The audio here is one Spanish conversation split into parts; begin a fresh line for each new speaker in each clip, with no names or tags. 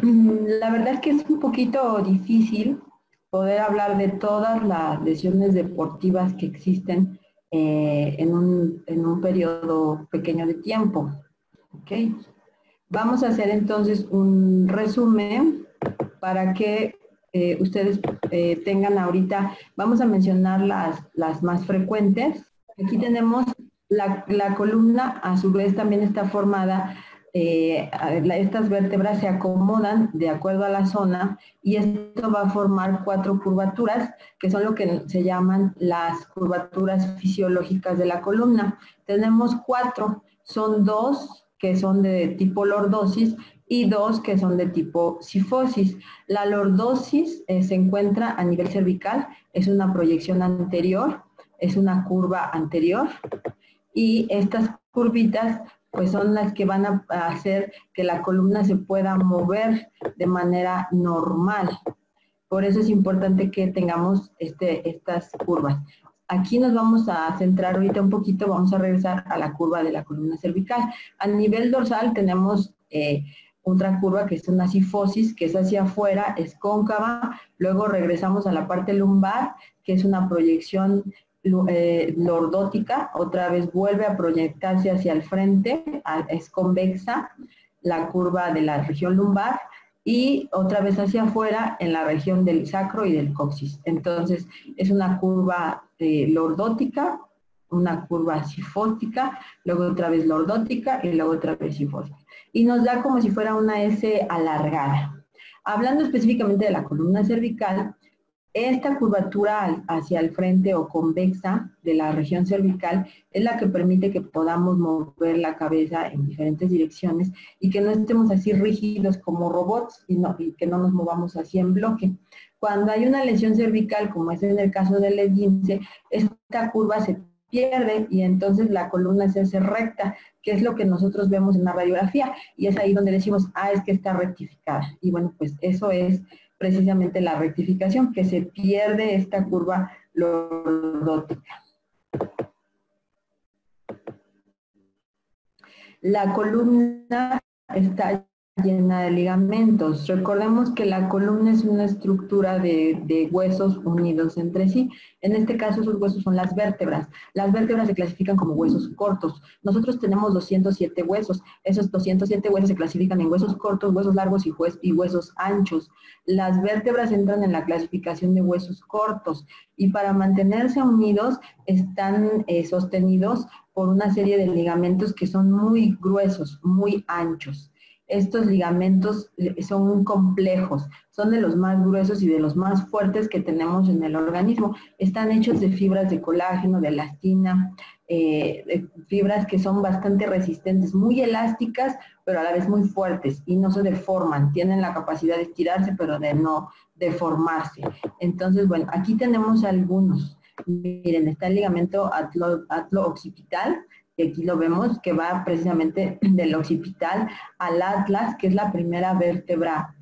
La verdad es que es un poquito difícil poder hablar de todas las lesiones deportivas que existen en un periodo pequeño de tiempo. ¿Okay? Vamos a hacer entonces un resumen para que ustedes tengan ahorita, vamos a mencionar las más frecuentes. Aquí tenemos la columna, a su vez también está formada, estas vértebras se acomodan de acuerdo a la zona y esto va a formar 4 curvaturas, que son lo que se llaman las curvaturas fisiológicas de la columna. Tenemos 4, son 2 que son de tipo lordosis y 2 que son de tipo cifosis. La lordosis se encuentra a nivel cervical, es una proyección anterior, es una curva anterior, y estas curvitas pues son las que van a hacer que la columna se pueda mover de manera normal. Por eso es importante que tengamos estas curvas. Aquí nos vamos a centrar ahorita un poquito, vamos a regresar a la curva de la columna cervical. A nivel dorsal tenemos otra curva que es una cifosis, que es hacia afuera, es cóncava. Luego regresamos a la parte lumbar, que es una proyección lordótica, otra vez vuelve a proyectarse hacia el frente, es convexa, la curva de la región lumbar, y otra vez hacia afuera en la región del sacro y del coxis. Entonces, es una curva lordótica, una curva cifótica, luego otra vez lordótica y luego otra vez cifótica. Y nos da como si fuera una S alargada. Hablando específicamente de la columna cervical, esta curvatura hacia el frente o convexa de la región cervical es la que permite que podamos mover la cabeza en diferentes direcciones y que no estemos así rígidos como robots y que no nos movamos así en bloque. Cuando hay una lesión cervical, como es en el caso del esguince, esta curva se pierde y entonces la columna se hace recta, que es lo que nosotros vemos en la radiografía, y es ahí donde decimos, es que está rectificada. Y bueno, pues eso es precisamente la rectificación, que se pierde esta curva lordótica. La columna está llena de ligamentos. Recordemos que la columna es una estructura de huesos unidos entre sí. En este caso, esos huesos son las vértebras. Las vértebras se clasifican como huesos cortos. Nosotros tenemos 207 huesos. Esos 207 huesos se clasifican en huesos cortos, huesos largos y huesos anchos. Las vértebras entran en la clasificación de huesos cortos y para mantenerse unidos están sostenidos por una serie de ligamentos que son muy gruesos, muy anchos. Estos ligamentos son complejos, son de los más gruesos y de los más fuertes que tenemos en el organismo. Están hechos de fibras de colágeno, de elastina, fibras que son bastante resistentes, muy elásticas, pero a la vez muy fuertes y no se deforman. Tienen la capacidad de estirarse, pero de no deformarse. Entonces, bueno, aquí tenemos algunos. Miren, está el ligamento atlo-occipital, y aquí lo vemos, que va precisamente del occipital al atlas, que es la primera vértebra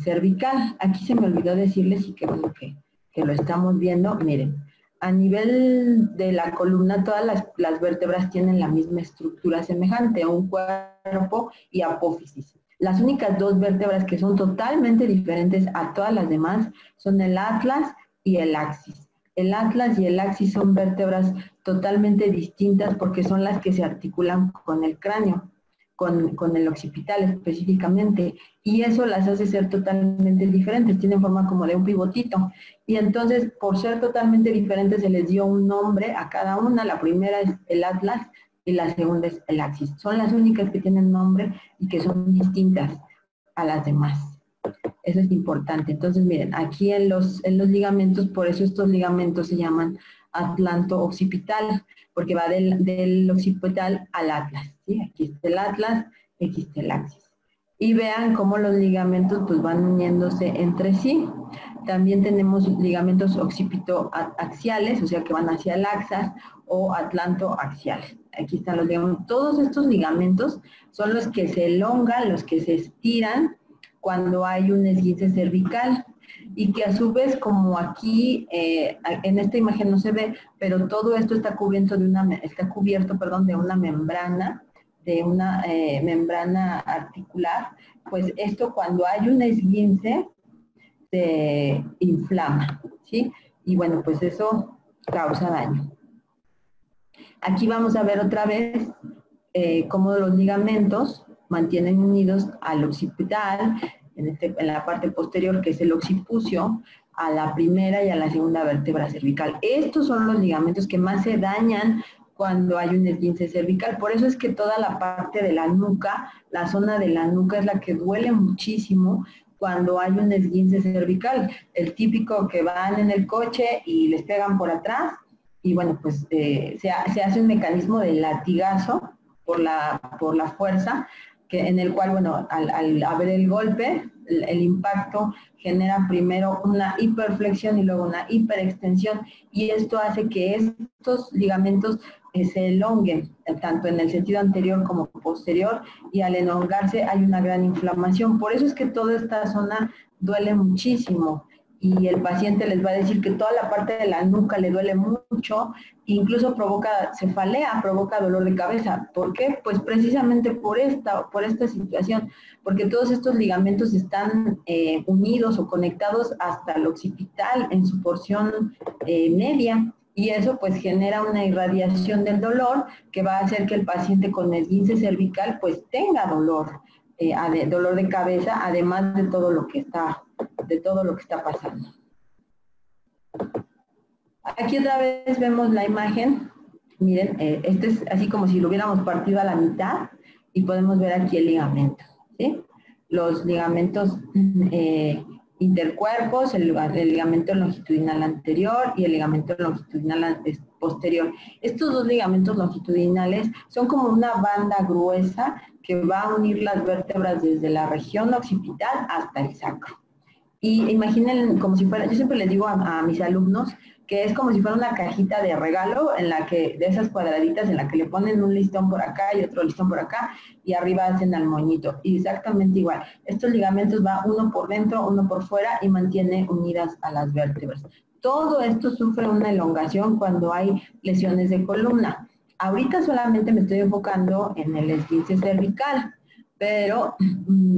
cervical. Aquí se me olvidó decirles, y que bueno que lo estamos viendo. Miren, a nivel de la columna, todas las vértebras tienen la misma estructura semejante, un cuerpo y apófisis. Las únicas 2 vértebras que son totalmente diferentes a todas las demás son el atlas y el axis. El atlas y el axis son vértebras totalmente distintas porque son las que se articulan con el cráneo, con el occipital específicamente, y eso las hace ser totalmente diferentes, tienen forma como de un pivotito. Y entonces, por ser totalmente diferentes, se les dio un nombre a cada una. La primera es el atlas y la segunda es el axis. Son las únicas que tienen nombre y que son distintas a las demás. Eso es importante. Entonces, miren, aquí en los ligamentos, por eso estos ligamentos se llaman atlanto-occipital, porque va del occipital al atlas, ¿sí? Aquí está el atlas, aquí está el axis. Y vean cómo los ligamentos pues van uniéndose entre sí. También tenemos ligamentos occipito-axiales, o sea que van hacia el axis, o atlanto-axiales. Aquí están los ligamentos. Todos estos ligamentos son los que se elongan, los que se estiran cuando hay un esguince cervical, y que a su vez, como aquí en esta imagen no se ve, pero todo esto está cubierto de una membrana de una membrana articular, pues esto cuando hay un esguince se inflama, ¿sí? Y bueno, pues eso causa daño. Aquí vamos a ver otra vez cómo los ligamentos mantienen unidos al occipital, en la parte posterior, que es el occipucio, a la primera y a la segunda vértebra cervical. Estos son los ligamentos que más se dañan cuando hay un esguince cervical. Por eso es que toda la parte de la nuca, la zona de la nuca es la que duele muchísimo cuando hay un esguince cervical. El típico que van en el coche y les pegan por atrás y bueno, pues se hace un mecanismo de latigazo por la fuerza, en el cual, bueno, al haber el golpe, el impacto genera primero una hiperflexión y luego una hiperextensión, y esto hace que estos ligamentos se elonguen, tanto en el sentido anterior como posterior, y al elongarse hay una gran inflamación. Por eso es que toda esta zona duele muchísimo, y el paciente les va a decir que toda la parte de la nuca le duele mucho, incluso provoca cefalea, provoca dolor de cabeza. ¿Por qué? Pues precisamente por esta situación, porque todos estos ligamentos están unidos o conectados hasta el occipital en su porción media, y eso pues genera una irradiación del dolor que va a hacer que el paciente con esguince cervical pues tenga dolor, dolor de cabeza, además de todo lo que está pasando. Aquí otra vez vemos la imagen. Miren, este es así como si lo hubiéramos partido a la mitad y podemos ver aquí el ligamento, ¿sí? Los ligamentos intercuerpos, el ligamento longitudinal anterior y el ligamento longitudinal posterior. Estos dos ligamentos longitudinales son como una banda gruesa que va a unir las vértebras desde la región occipital hasta el sacro. Y imaginen como si fuera, yo siempre les digo a mis alumnos que es como si fuera una cajita de regalo en la que, de esas cuadraditas en la que le ponen un listón por acá y otro listón por acá y arriba hacen al moñito. Y exactamente igual. Estos ligamentos va uno por dentro, uno por fuera y mantiene unidas a las vértebras. Todo esto sufre una elongación cuando hay lesiones de columna. Ahorita solamente me estoy enfocando en el esguince cervical, pero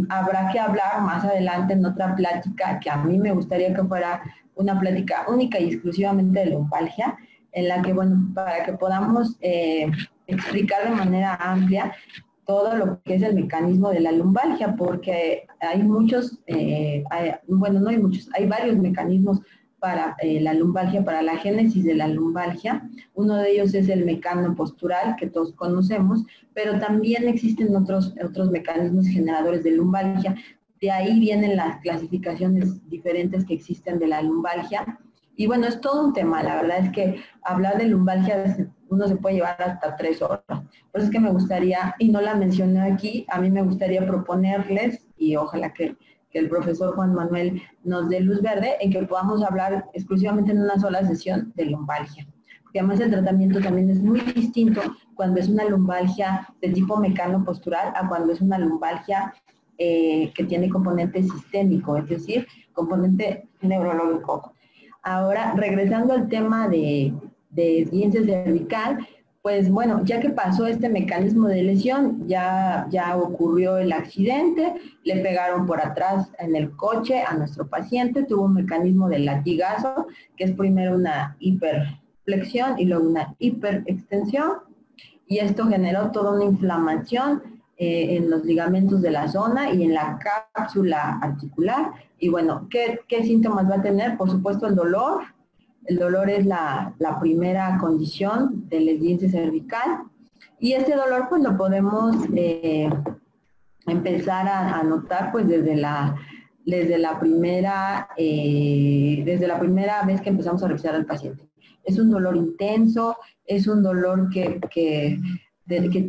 habrá que hablar más adelante en otra plática que a mí me gustaría que fuera una plática única y exclusivamente de lumbalgia, en la que, bueno, para que podamos explicar de manera amplia todo lo que es el mecanismo de la lumbalgia, porque hay muchos, bueno, no hay muchos, hay varios mecanismos para la lumbalgia, para la génesis de la lumbalgia. Uno de ellos es el mecano postural, que todos conocemos, pero también existen otros mecanismos generadores de lumbalgia. De ahí vienen las clasificaciones diferentes que existen de la lumbalgia. Y bueno, es todo un tema. La verdad es que hablar de lumbalgia uno se puede llevar hasta 3 horas. Por eso es que me gustaría, y no la mencioné aquí, a mí me gustaría proponerles, y ojalá que el profesor Juan Manuel nos dé luz verde, en que podamos hablar exclusivamente en una sola sesión de lumbalgia. Porque además el tratamiento también es muy distinto cuando es una lumbalgia de tipo mecano postural a cuando es una lumbalgia que tiene componente sistémico, es decir, componente neurológico. Ahora, regresando al tema de esguince cervical, pues bueno, ya que pasó este mecanismo de lesión, ya ocurrió el accidente, le pegaron por atrás en el coche a nuestro paciente, tuvo un mecanismo de latigazo, que es primero una hiperflexión y luego una hiperextensión, y esto generó toda una inflamación en los ligamentos de la zona y en la cápsula articular. Y bueno, ¿qué síntomas va a tener? Por supuesto el dolor. El dolor es la primera condición del esguince cervical. Y este dolor pues lo podemos empezar a notar pues desde la primera vez que empezamos a revisar al paciente. Es un dolor intenso, es un dolor que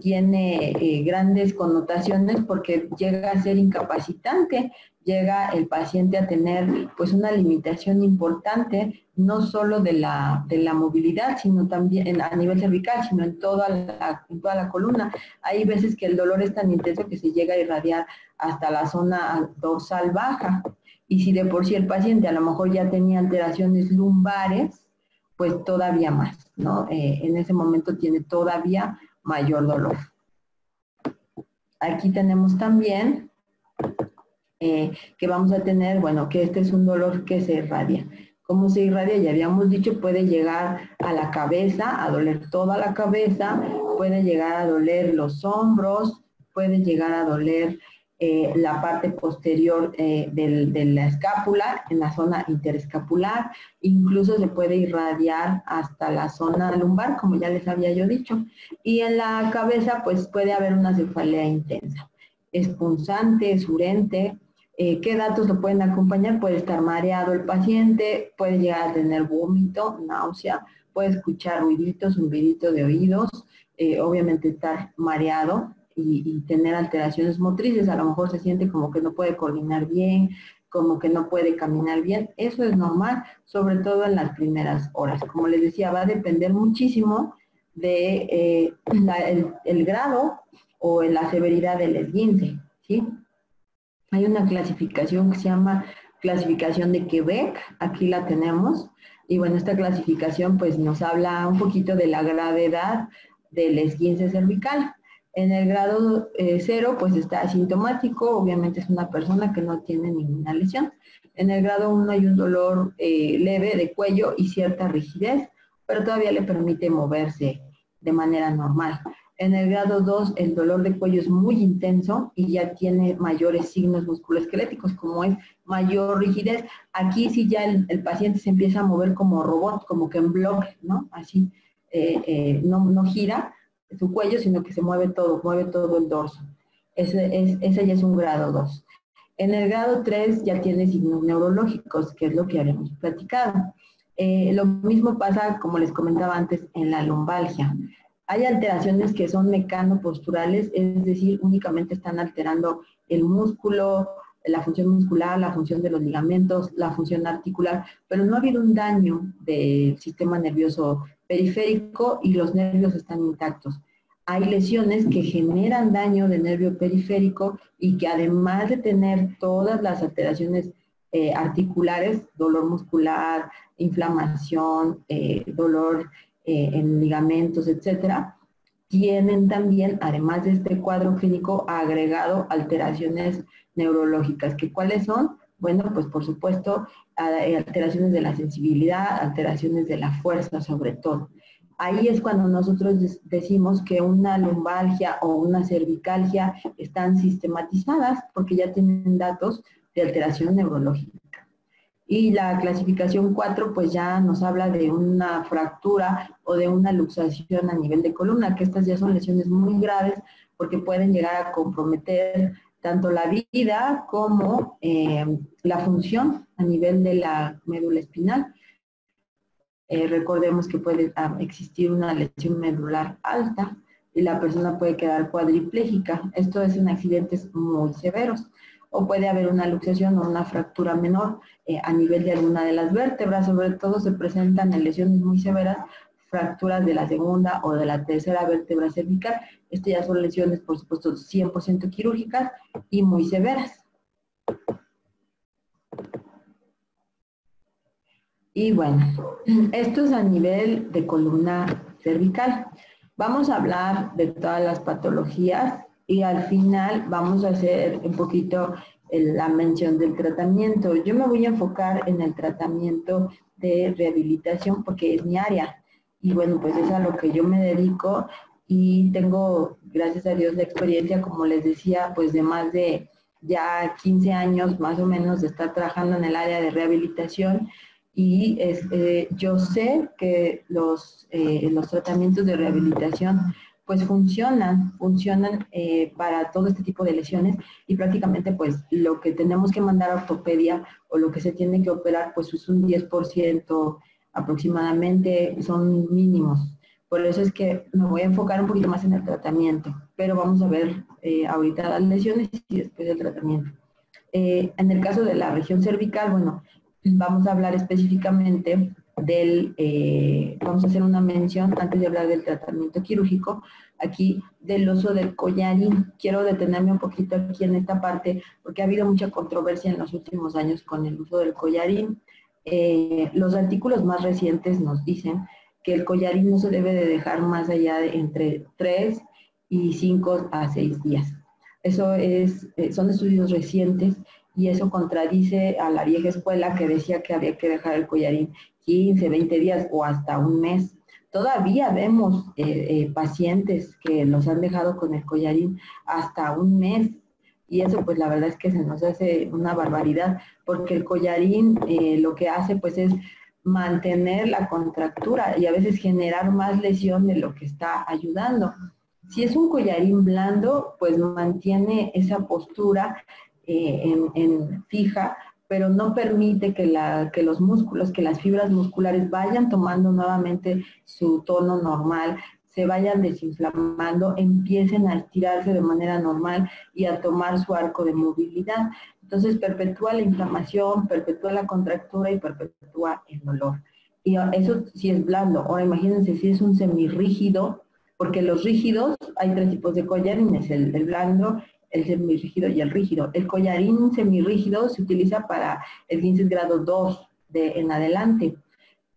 tiene grandes connotaciones porque llega a ser incapacitante, llega el paciente a tener pues una limitación importante, no solo de la movilidad, sino también a nivel cervical, sino en toda la columna. Hay veces que el dolor es tan intenso que se llega a irradiar hasta la zona dorsal baja. Y si de por sí el paciente a lo mejor ya tenía alteraciones lumbares, pues todavía más, ¿no? En ese momento tiene todavía mayor dolor. Aquí tenemos también que vamos a tener, bueno, que este es un dolor que se irradia. ¿Cómo se irradia? Ya habíamos dicho, puede llegar a la cabeza, a doler toda la cabeza, puede llegar a doler los hombros, puede llegar a doler la parte posterior de la escápula, en la zona interescapular, incluso se puede irradiar hasta la zona lumbar, como ya les había yo dicho, y en la cabeza pues puede haber una cefalea intensa. Es punzante, es urente. ¿Qué datos lo pueden acompañar? Puede estar mareado el paciente, puede llegar a tener vómito, náusea, puede escuchar ruiditos, un ruidito de oídos, obviamente estar mareado y tener alteraciones motrices, a lo mejor se siente como que no puede coordinar bien, como que no puede caminar bien. Eso es normal, sobre todo en las primeras horas. Como les decía, va a depender muchísimo de el grado o la severidad del esguince, ¿sí? Hay una clasificación que se llama clasificación de Quebec, aquí la tenemos, y bueno, esta clasificación pues nos habla un poquito de la gravedad del esguince cervical. En el grado 0 pues está asintomático, obviamente es una persona que no tiene ninguna lesión. En el grado 1 hay un dolor leve de cuello y cierta rigidez, pero todavía le permite moverse de manera normal. En el grado 2, el dolor de cuello es muy intenso y ya tiene mayores signos musculoesqueléticos, como es mayor rigidez. Aquí sí ya el paciente se empieza a mover como robot, como que en bloque, ¿no? Así, no gira su cuello, sino que se mueve todo el dorso. Ese ya es un grado 2. En el grado 3 ya tiene signos neurológicos, que es lo que habíamos platicado. Lo mismo pasa, como les comentaba antes, en la lumbalgia. Hay alteraciones que son mecanoposturales, es decir, únicamente están alterando el músculo, la función muscular, la función de los ligamentos, la función articular, pero no ha habido un daño del sistema nervioso periférico y los nervios están intactos. Hay lesiones que generan daño del nervio periférico y que además de tener todas las alteraciones articulares, dolor muscular, inflamación, dolor en ligamentos, etcétera, tienen también, además de este cuadro clínico, agregado alteraciones neurológicas. ¿Que cuáles son? Bueno, pues por supuesto, alteraciones de la sensibilidad, alteraciones de la fuerza sobre todo. Ahí es cuando nosotros decimos que una lumbalgia o una cervicalgia están sistematizadas porque ya tienen datos de alteración neurológica. Y la clasificación 4 pues ya nos habla de una fractura o de una luxación a nivel de columna, que estas ya son lesiones muy graves porque pueden llegar a comprometer tanto la vida como la función a nivel de la médula espinal. Recordemos que puede existir una lesión medular alta y la persona puede quedar cuadriplégica. Esto es en accidentes muy severos. O puede haber una luxación o una fractura menor a nivel de alguna de las vértebras. Sobre todo se presentan en lesiones muy severas, fracturas de la segunda o de la tercera vértebra cervical. Estas ya son lesiones, por supuesto, 100% quirúrgicas y muy severas. Y bueno, esto es a nivel de columna cervical. Vamos a hablar de todas las patologías y al final vamos a hacer un poquito la mención del tratamiento. Yo me voy a enfocar en el tratamiento de rehabilitación porque es mi área. Y bueno, pues es a lo que yo me dedico y tengo, gracias a Dios, la experiencia, como les decía, pues de más de ya 15 años más o menos de estar trabajando en el área de rehabilitación. Y yo sé que los tratamientos de rehabilitación pues funcionan para todo este tipo de lesiones y prácticamente pues lo que tenemos que mandar a ortopedia o lo que se tiene que operar pues es un 10% aproximadamente, son mínimos. Por eso es que me voy a enfocar un poquito más en el tratamiento, pero vamos a ver ahorita las lesiones y después el tratamiento. En el caso de la región cervical, bueno, vamos a hablar específicamente vamos a hacer una mención antes de hablar del tratamiento quirúrgico, aquí del uso del collarín. Quiero detenerme un poquito aquí en esta parte porque ha habido mucha controversia en los últimos años con el uso del collarín. Los artículos más recientes nos dicen que el collarín no se debe de dejar más allá de entre 3 y 5 a 6 días. Eso son estudios recientes y eso contradice a la vieja escuela que decía que había que dejar el collarín 15, 20 días o hasta un mes. Todavía vemos pacientes que los han dejado con el collarín hasta un mes y eso pues la verdad es que se nos hace una barbaridad porque el collarín lo que hace pues es mantener la contractura y a veces generar más lesión de lo que está ayudando. Si es un collarín blando, pues mantiene esa postura fija, pero no permite que los músculos, que las fibras musculares vayan tomando nuevamente su tono normal, se vayan desinflamando, empiecen a estirarse de manera normal y a tomar su arco de movilidad. Entonces perpetúa la inflamación, perpetúa la contractura y perpetúa el dolor. Y eso sí es blando. Ahora imagínense si es un semirrígido, porque los rígidos, hay 3 tipos de collarines, el blando, el semirrígido y el rígido. El collarín semirrígido se utiliza para esguinces grado 2 en adelante.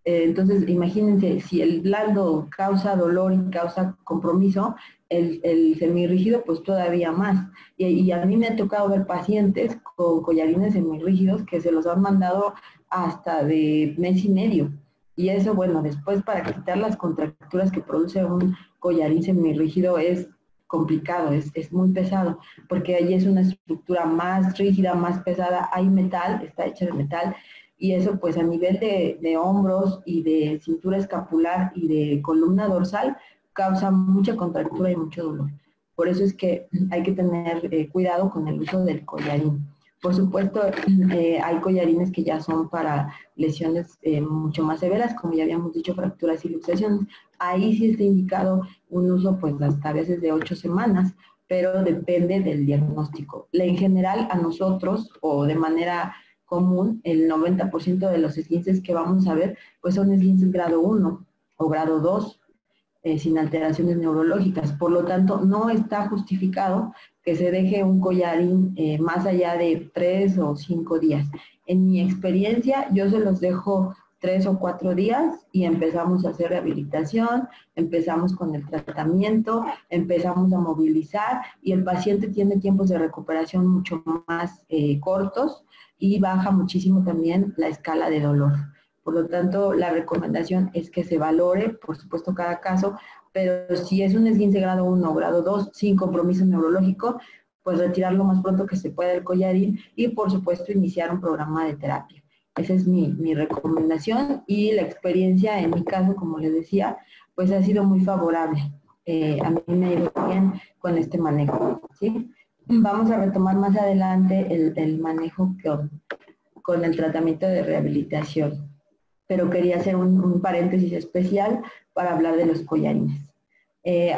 Entonces, imagínense, si el blando causa dolor y causa compromiso, el semirrígido pues todavía más. Y a mí me ha tocado ver pacientes con collarines semirrígidos que se los han mandado hasta de mes y medio. Y eso, bueno, después para quitar las contracturas que produce un collarín semirrígido es complicado, es muy pesado, porque ahí es una estructura más rígida, más pesada, hay metal, está hecha de metal, y eso pues a nivel de hombros y de cintura escapular y de columna dorsal causa mucha contractura y mucho dolor. Por eso es que hay que tener cuidado con el uso del collarín. Por supuesto, hay collarines que ya son para lesiones mucho más severas, como ya habíamos dicho, fracturas y luxaciones. Ahí sí está indicado un uso pues hasta a veces de 8 semanas, pero depende del diagnóstico. En general, a nosotros, o de manera común, el 90% de los esguinces que vamos a ver, pues son esguinces grado 1 o grado 2, sin alteraciones neurológicas. Por lo tanto, no está justificado que se deje un collarín más allá de 3 o 5 días. En mi experiencia, yo se los dejo 3 o 4 días y empezamos a hacer rehabilitación, empezamos con el tratamiento, empezamos a movilizar y el paciente tiene tiempos de recuperación mucho más cortos y baja muchísimo también la escala de dolor. Por lo tanto, la recomendación es que se valore, por supuesto, cada caso, pero si es un esguince grado 1 o grado 2 sin compromiso neurológico, pues retirar lo más pronto que se pueda el collarín y, por supuesto, iniciar un programa de terapia. Esa es mi recomendación y la experiencia, en mi caso, como les decía, pues ha sido muy favorable. A mí me ha ido bien con este manejo, ¿sí? Vamos a retomar más adelante el manejo con el tratamiento de rehabilitación, pero quería hacer un paréntesis especial para hablar de los collarines.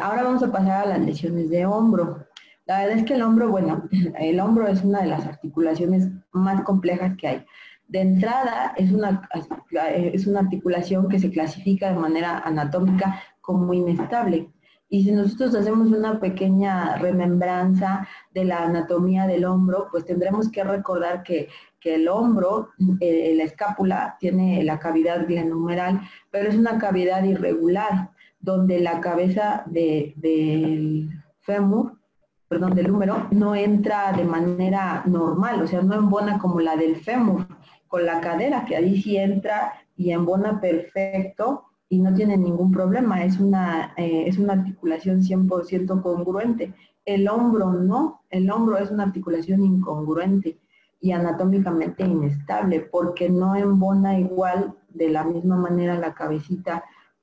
Ahora vamos a pasar a las lesiones de hombro. La verdad es que el hombro, bueno, el hombro es una de las articulaciones más complejas que hay. De entrada, es una articulación que se clasifica de manera anatómica como inestable. Y si nosotros hacemos una pequeña remembranza de la anatomía del hombro, pues tendremos que recordar que el hombro, la escápula, tiene la cavidad glenohumeral, pero es una cavidad irregular, donde la cabeza del fémur, perdón, del húmero, no entra de manera normal, o sea, no embona como la del fémur, con la cadera, que ahí sí entra y embona perfecto y no tiene ningún problema, es una articulación 100% congruente. El hombro no, el hombro es una articulación incongruente y anatómicamente inestable, porque no embona igual, de la misma manera la cabecita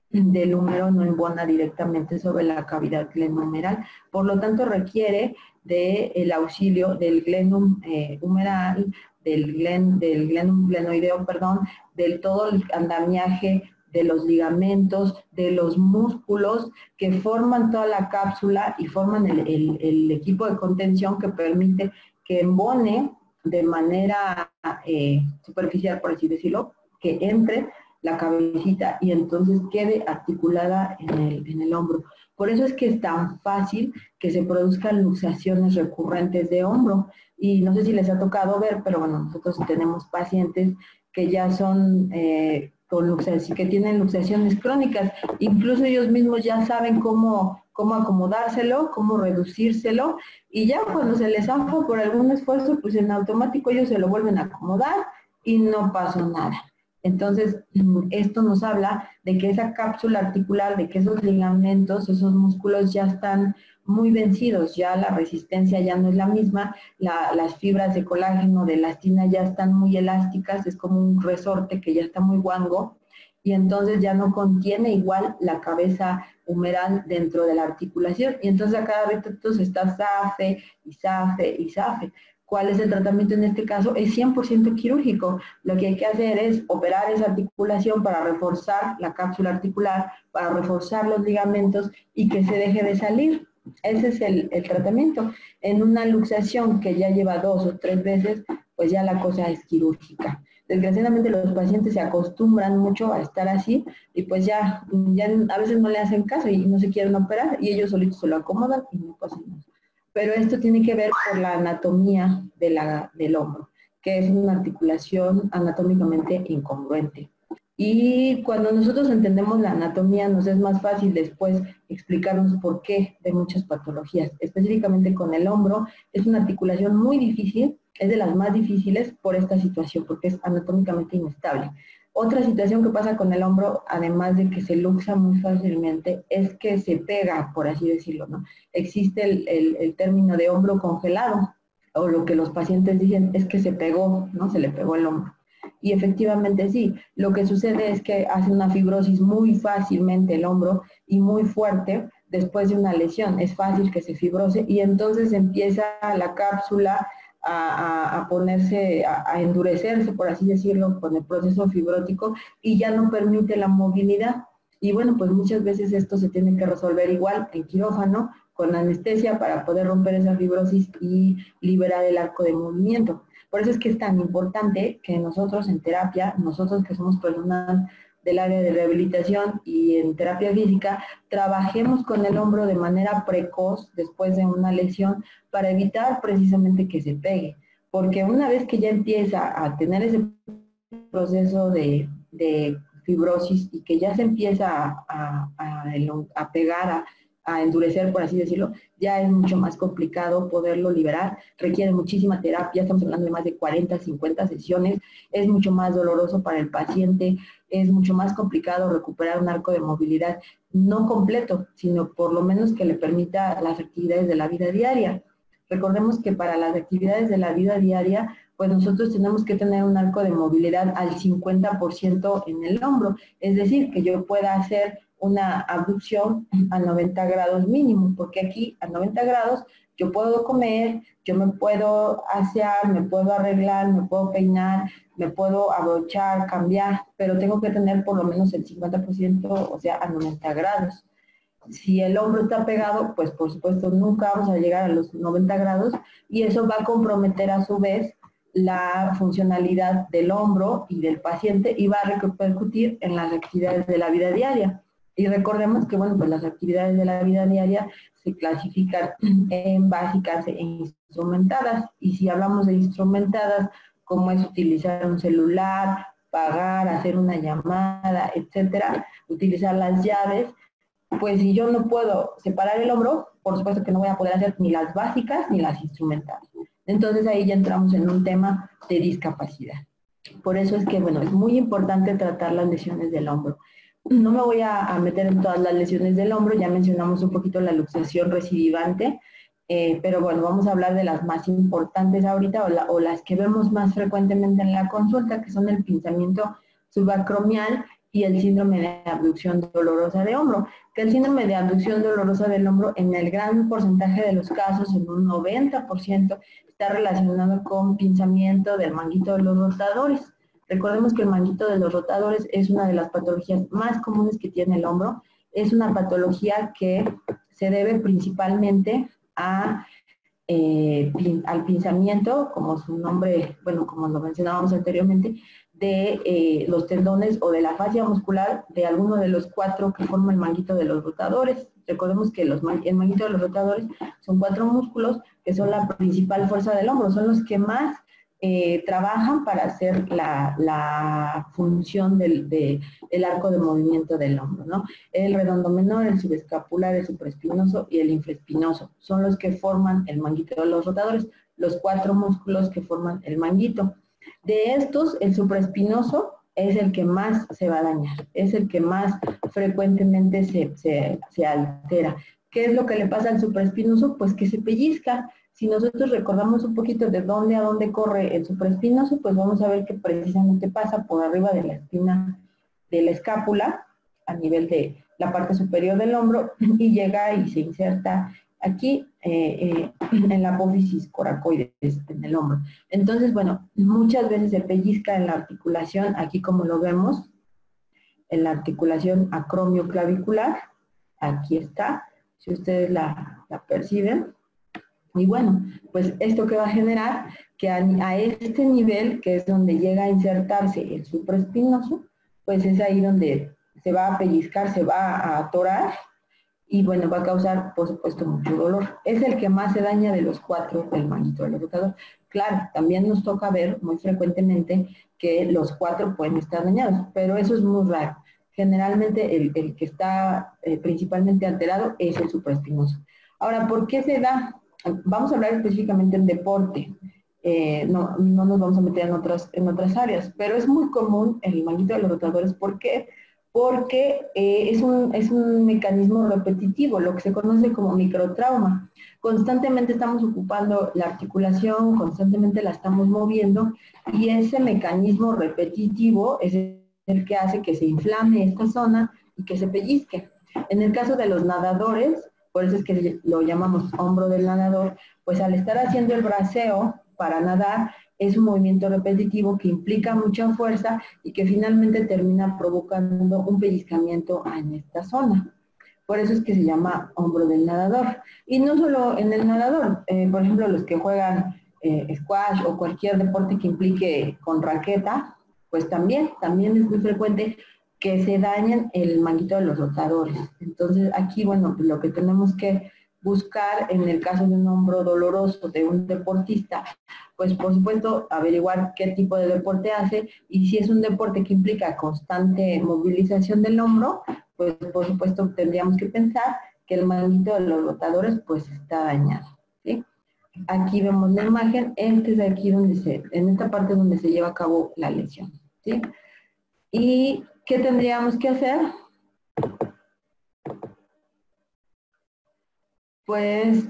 del húmero no embona directamente sobre la cavidad glenohumeral, por lo tanto requiere del auxilio del glenum humeral, del glenum glenoideo, perdón, del todo el andamiaje, de los ligamentos, de los músculos que forman toda la cápsula y forman el equipo de contención que permite que embone de manera superficial, por así decirlo, que entre la cabecita y entonces quede articulada en el hombro. Por eso es que es tan fácil que se produzcan luxaciones recurrentes de hombro. Y no sé si les ha tocado ver, pero bueno, nosotros tenemos pacientes que ya son que tienen luxaciones crónicas. Incluso ellos mismos ya saben cómo cómo acomodárselo, cómo reducírselo, y ya cuando se les zafa por algún esfuerzo, pues en automático ellos se lo vuelven a acomodar y no pasó nada. Entonces, esto nos habla de que esa cápsula articular, de que esos ligamentos, esos músculos ya están muy vencidos, ya la resistencia ya no es la misma, las fibras de colágeno, de elastina ya están muy elásticas, es como un resorte que ya está muy guango, y entonces ya no contiene igual la cabeza humeral dentro de la articulación, y entonces a cada rato se está zafe y zafe y zafe. ¿Cuál es el tratamiento en este caso? Es 100% quirúrgico. Lo que hay que hacer es operar esa articulación para reforzar la cápsula articular, para reforzar los ligamentos y que se deje de salir. Ese es el tratamiento. En una luxación que ya lleva 2 o 3 veces, pues ya la cosa es quirúrgica. Desgraciadamente los pacientes se acostumbran mucho a estar así y pues ya a veces no le hacen caso y no se quieren operar y ellos solitos se lo acomodan y no pasa nada. Pero esto tiene que ver por la anatomía del hombro, que es una articulación anatómicamente incongruente. Y cuando nosotros entendemos la anatomía, nos es más fácil después explicarnos por qué de muchas patologías. Específicamente con el hombro, es una articulación muy difícil, es de las más difíciles por esta situación, porque es anatómicamente inestable. Otra situación que pasa con el hombro, además de que se luxa muy fácilmente, es que se pega, por así decirlo, ¿no? Existe el término de hombro congelado, o lo que los pacientes dicen es que se pegó, ¿no? Se le pegó el hombro. Y efectivamente sí, lo que sucede es que hace una fibrosis muy fácilmente el hombro y muy fuerte después de una lesión. Es fácil que se fibrose y entonces empieza la cápsula a ponerse, a endurecerse, por así decirlo, con el proceso fibrótico y ya no permite la movilidad. Y bueno, pues muchas veces esto se tiene que resolver igual en quirófano, con anestesia para poder romper esa fibrosis y liberar el arco de movimiento. Por eso es que es tan importante que nosotros en terapia, nosotros que somos personal del área de rehabilitación y en terapia física, trabajemos con el hombro de manera precoz después de una lesión para evitar precisamente que se pegue. Porque una vez que ya empieza a tener ese proceso de fibrosis y que ya se empieza a pegar, a endurecer, por así decirlo, ya es mucho más complicado poderlo liberar, requiere muchísima terapia, estamos hablando de más de 40, 50 sesiones, es mucho más doloroso para el paciente, es mucho más complicado recuperar un arco de movilidad, no completo, sino por lo menos que le permita las actividades de la vida diaria. Recordemos que para las actividades de la vida diaria, pues nosotros tenemos que tener un arco de movilidad al 50% en el hombro, es decir, que yo pueda hacer una abducción a 90 grados mínimo, porque aquí a 90 grados yo puedo comer, yo me puedo asear, me puedo arreglar, me puedo peinar, me puedo abrochar, cambiar, pero tengo que tener por lo menos el 50%, o sea, a 90 grados. Si el hombro está pegado, pues por supuesto nunca vamos a llegar a los 90 grados y eso va a comprometer a su vez la funcionalidad del hombro y del paciente y va a repercutir en las actividades de la vida diaria. Y recordemos que, bueno, pues las actividades de la vida diaria se clasifican en básicas e instrumentadas. Y si hablamos de instrumentadas, como es utilizar un celular, pagar, hacer una llamada, etcétera, utilizar las llaves, pues si yo no puedo separar el hombro, por supuesto que no voy a poder hacer ni las básicas ni las instrumentales. Entonces ahí ya entramos en un tema de discapacidad. Por eso es que, bueno, es muy importante tratar las lesiones del hombro. No me voy a meter en todas las lesiones del hombro, ya mencionamos un poquito la luxación recidivante, pero bueno, vamos a hablar de las más importantes ahorita o las que vemos más frecuentemente en la consulta, que son el pinzamiento subacromial y el síndrome de abducción dolorosa de hombro, que el síndrome de abducción dolorosa del hombro en el gran porcentaje de los casos, en un 90%, está relacionado con pinzamiento del manguito de los rotadores. Recordemos que el manguito de los rotadores es una de las patologías más comunes que tiene el hombro. Es una patología que se debe principalmente al pinzamiento, como su nombre, bueno, como lo mencionábamos anteriormente, de los tendones o de la fascia muscular de alguno de los 4 que forman el manguito de los rotadores. Recordemos que el manguito de los rotadores son 4 músculos que son la principal fuerza del hombro, son los que más trabajan para hacer la función del arco de movimiento del hombro, ¿no? El redondo menor, el subescapular, el supraespinoso y el infraespinoso son los que forman el manguito de los rotadores, los 4 músculos que forman el manguito. De estos, el supraespinoso es el que más se va a dañar, es el que más frecuentemente se altera. ¿Qué es lo que le pasa al supraespinoso? Pues que se pellizca. Si nosotros recordamos un poquito de dónde a dónde corre el supraespinoso, pues vamos a ver que precisamente pasa por arriba de la espina de la escápula, a nivel de la parte superior del hombro, y llega y se inserta aquí en la apófisis coracoides, en el hombro. Entonces, bueno, muchas veces se pellizca en la articulación, aquí como lo vemos, en la articulación acromioclavicular, aquí está, si ustedes la perciben. Y bueno, pues esto que va a generar que a este nivel, que es donde llega a insertarse el supraespinoso, pues es ahí donde se va a pellizcar, se va a atorar y bueno, va a causar, por supuesto, mucho dolor. Es el que más se daña de los 4 del manguito del rotador. Claro, también nos toca ver muy frecuentemente que los 4 pueden estar dañados, pero eso es muy raro. Generalmente el que está principalmente alterado es el supraespinoso. Ahora, ¿por qué se da? Vamos a hablar específicamente en deporte, no nos vamos a meter en otras áreas, pero es muy común el manguito de los rotadores. ¿Por qué? Porque es un mecanismo repetitivo, lo que se conoce como microtrauma. Constantemente estamos ocupando la articulación, constantemente la estamos moviendo, y ese mecanismo repetitivo es el que hace que se inflame esta zona y que se pellizque. En el caso de los nadadores, por eso es que lo llamamos hombro del nadador, pues al estar haciendo el braceo para nadar, es un movimiento repetitivo que implica mucha fuerza y que finalmente termina provocando un pellizcamiento en esta zona. Por eso es que se llama hombro del nadador. Y no solo en el nadador, por ejemplo, los que juegan squash o cualquier deporte que implique con raqueta, pues también es muy frecuente que se dañen el manguito de los rotadores. Entonces aquí, bueno, pues lo que tenemos que buscar en el caso de un hombro doloroso de un deportista, pues por supuesto averiguar qué tipo de deporte hace, y si es un deporte que implica constante movilización del hombro, pues por supuesto tendríamos que pensar que el manguito de los rotadores pues está dañado, ¿sí? Aquí vemos la imagen, este es aquí donde en esta parte donde se lleva a cabo la lesión, ¿sí? ¿Y qué tendríamos que hacer? Pues,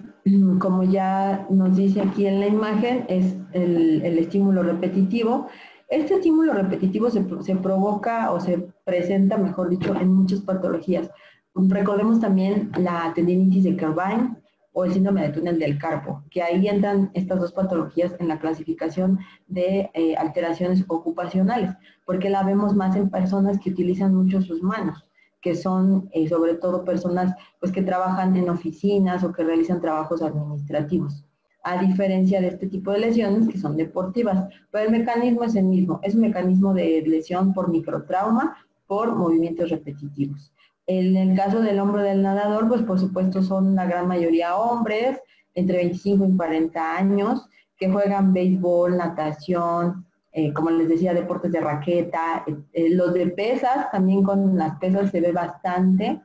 como ya nos dice aquí en la imagen, es el estímulo repetitivo. Este estímulo repetitivo se provoca o se presenta, mejor dicho, en muchas patologías. Recordemos también la tendinitis de Kervine o el síndrome de túnel del carpo, que ahí entran estas 2 patologías en la clasificación de alteraciones ocupacionales, porque la vemos más en personas que utilizan mucho sus manos, que son sobre todo personas pues, que trabajan en oficinas o que realizan trabajos administrativos, a diferencia de este tipo de lesiones que son deportivas. Pero el mecanismo es el mismo, es un mecanismo de lesión por microtrauma, por movimientos repetitivos. En el caso del hombro del nadador, pues por supuesto son la gran mayoría hombres, entre 25 y 40 años, que juegan béisbol, natación, como les decía, deportes de raqueta, los de pesas, también con las pesas se ve bastante.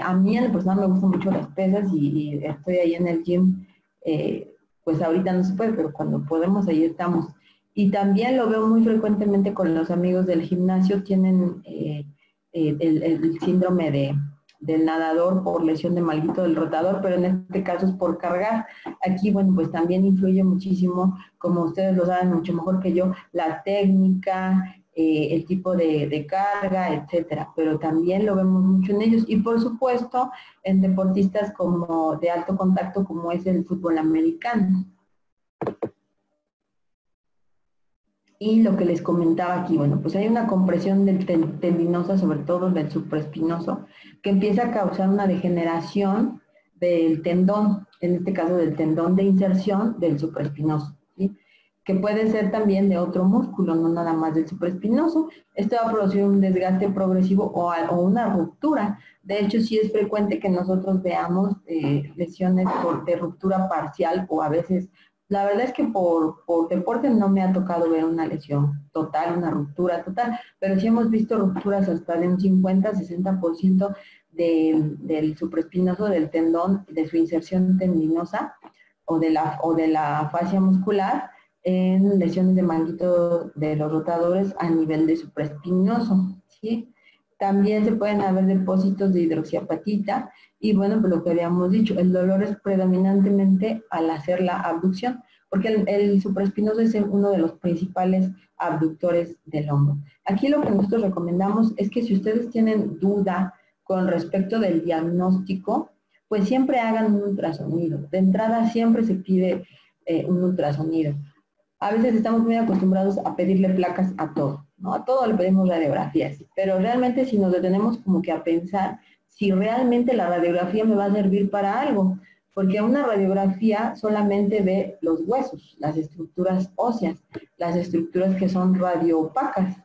A mí en el personal me gustan mucho las pesas y estoy ahí en el gym, pues ahorita no se puede, pero cuando podemos ahí estamos. Y también lo veo muy frecuentemente con los amigos del gimnasio, tienen el síndrome del nadador por lesión de manguito del rotador, pero en este caso es por cargar. Aquí, bueno, pues también influye muchísimo, como ustedes lo saben mucho mejor que yo, la técnica, el tipo de carga, etcétera, pero también lo vemos mucho en ellos. Y por supuesto, en deportistas como de alto contacto, como es el fútbol americano. Y lo que les comentaba aquí, bueno, pues hay una compresión del tendinosa, sobre todo del supraespinoso, que empieza a causar una degeneración del tendón, en este caso del tendón de inserción del supraespinoso, ¿sí? Que puede ser también de otro músculo, no nada más del supraespinoso. Esto va a producir un desgaste progresivo o una ruptura. De hecho, sí es frecuente que nosotros veamos lesiones de ruptura parcial o a veces La verdad es que por deporte no me ha tocado ver una lesión total, una ruptura total, pero sí hemos visto rupturas hasta de un 50-60% del supraespinoso, del tendón, de su inserción tendinosa o de la fascia muscular en lesiones de manguito de los rotadores a nivel de supraespinoso, ¿sí? También se pueden haber depósitos de hidroxiapatita y bueno, pues lo que habíamos dicho, el dolor es predominantemente al hacer la abducción, porque el supraespinoso es uno de los principales abductores del hombro. Aquí lo que nosotros recomendamos es que si ustedes tienen duda con respecto del diagnóstico, pues siempre hagan un ultrasonido. De entrada siempre se pide un ultrasonido. A veces estamos muy acostumbrados a pedirle placas a todo, ¿no? A todo le pedimos radiografías, pero realmente si nos detenemos como que a pensar si realmente la radiografía me va a servir para algo, porque una radiografía solamente ve los huesos, las estructuras óseas, las estructuras que son radioopacas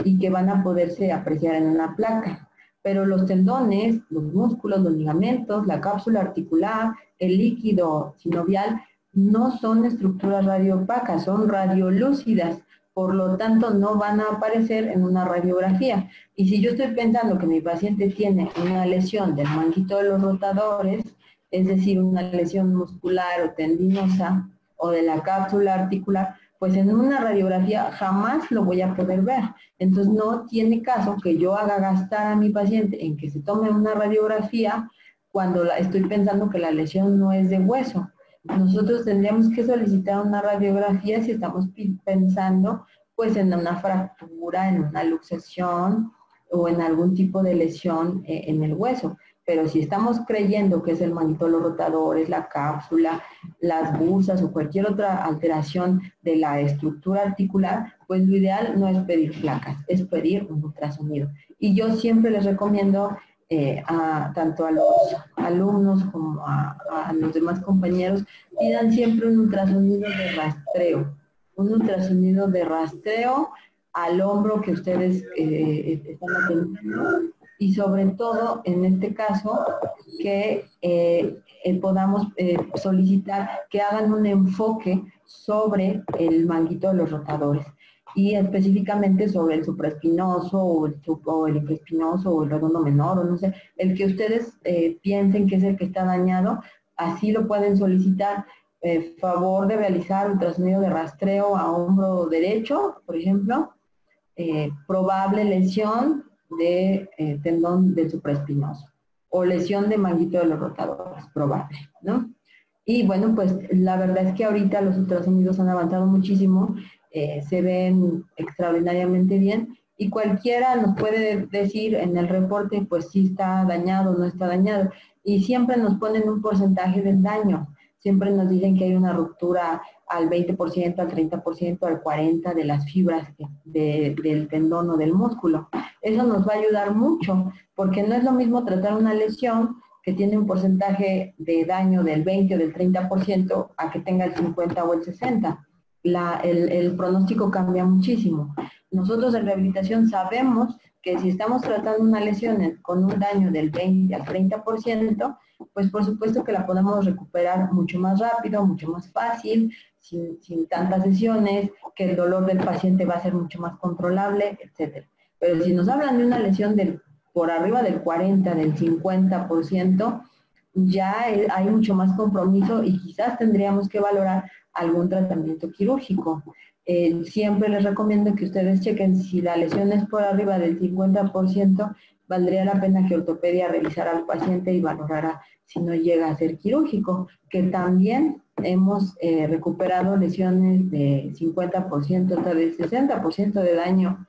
y que van a poderse apreciar en una placa. Pero los tendones, los músculos, los ligamentos, la cápsula articular, el líquido sinovial, no son estructuras radioopacas, son radiolúcidas, por lo tanto no van a aparecer en una radiografía. Y si yo estoy pensando que mi paciente tiene una lesión del manguito de los rotadores, es decir, una lesión muscular o tendinosa o de la cápsula articular, pues en una radiografía jamás lo voy a poder ver. Entonces no tiene caso que yo haga gastar a mi paciente en que se tome una radiografía cuando estoy pensando que la lesión no es de hueso. Nosotros tendríamos que solicitar una radiografía si estamos pensando pues en una fractura, en una luxación o en algún tipo de lesión en el hueso. Pero si estamos creyendo que es el manguito de los rotadores, la cápsula, las bursas o cualquier otra alteración de la estructura articular, pues lo ideal no es pedir placas, es pedir un ultrasonido. Y yo siempre les recomiendo tanto a los alumnos como a los demás compañeros, pidan siempre un ultrasonido de rastreo. Un ultrasonido de rastreo al hombro que ustedes están atendiendo y sobre todo en este caso que podamos solicitar que hagan un enfoque sobre el manguito de los rotadores y específicamente sobre el supraespinoso o el infraespinoso o el redondo menor o no sé, el que ustedes piensen que es el que está dañado, así lo pueden solicitar. Favor de realizar ultrasonido de rastreo a hombro derecho, por ejemplo, probable lesión de tendón del supraespinoso o lesión de manguito de los rotadores, probable, ¿no? Y bueno, pues la verdad es que ahorita los ultrasonidos han avanzado muchísimo, se ven extraordinariamente bien y cualquiera nos puede decir en el reporte, pues si está dañado o no está dañado. Y siempre nos ponen un porcentaje del daño. Siempre nos dicen que hay una ruptura al 20%, al 30%, al 40% de las fibras del tendón o del músculo. Eso nos va a ayudar mucho, porque no es lo mismo tratar una lesión que tiene un porcentaje de daño del 20 o del 30% a que tenga el 50 o el 60. El pronóstico cambia muchísimo. Nosotros en rehabilitación sabemos que si estamos tratando una lesión con un daño del 20 al 30%, pues por supuesto que la podemos recuperar mucho más rápido, mucho más fácil, sin tantas sesiones, que el dolor del paciente va a ser mucho más controlable, etc. Pero si nos hablan de una lesión por arriba del 40, del 50%, ya hay mucho más compromiso y quizás tendríamos que valorar algún tratamiento quirúrgico. Siempre les recomiendo que ustedes chequen si la lesión es por arriba del 50%, valdría la pena que ortopedia revisara al paciente y valorara si no llega a ser quirúrgico, que también hemos recuperado lesiones de 50%, hasta del 60% de daño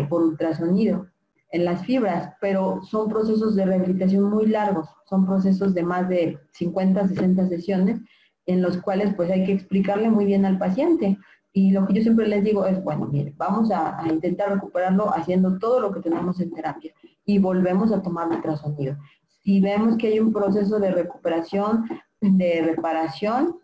por ultrasonido en las fibras, pero son procesos de rehabilitación muy largos, son procesos de más de 50, 60 sesiones, en los cuales pues hay que explicarle muy bien al paciente. Y lo que yo siempre les digo es, bueno, mire, vamos a intentar recuperarlo haciendo todo lo que tenemos en terapia y volvemos a tomar ultrasonido. Si vemos que hay un proceso de recuperación, de reparación,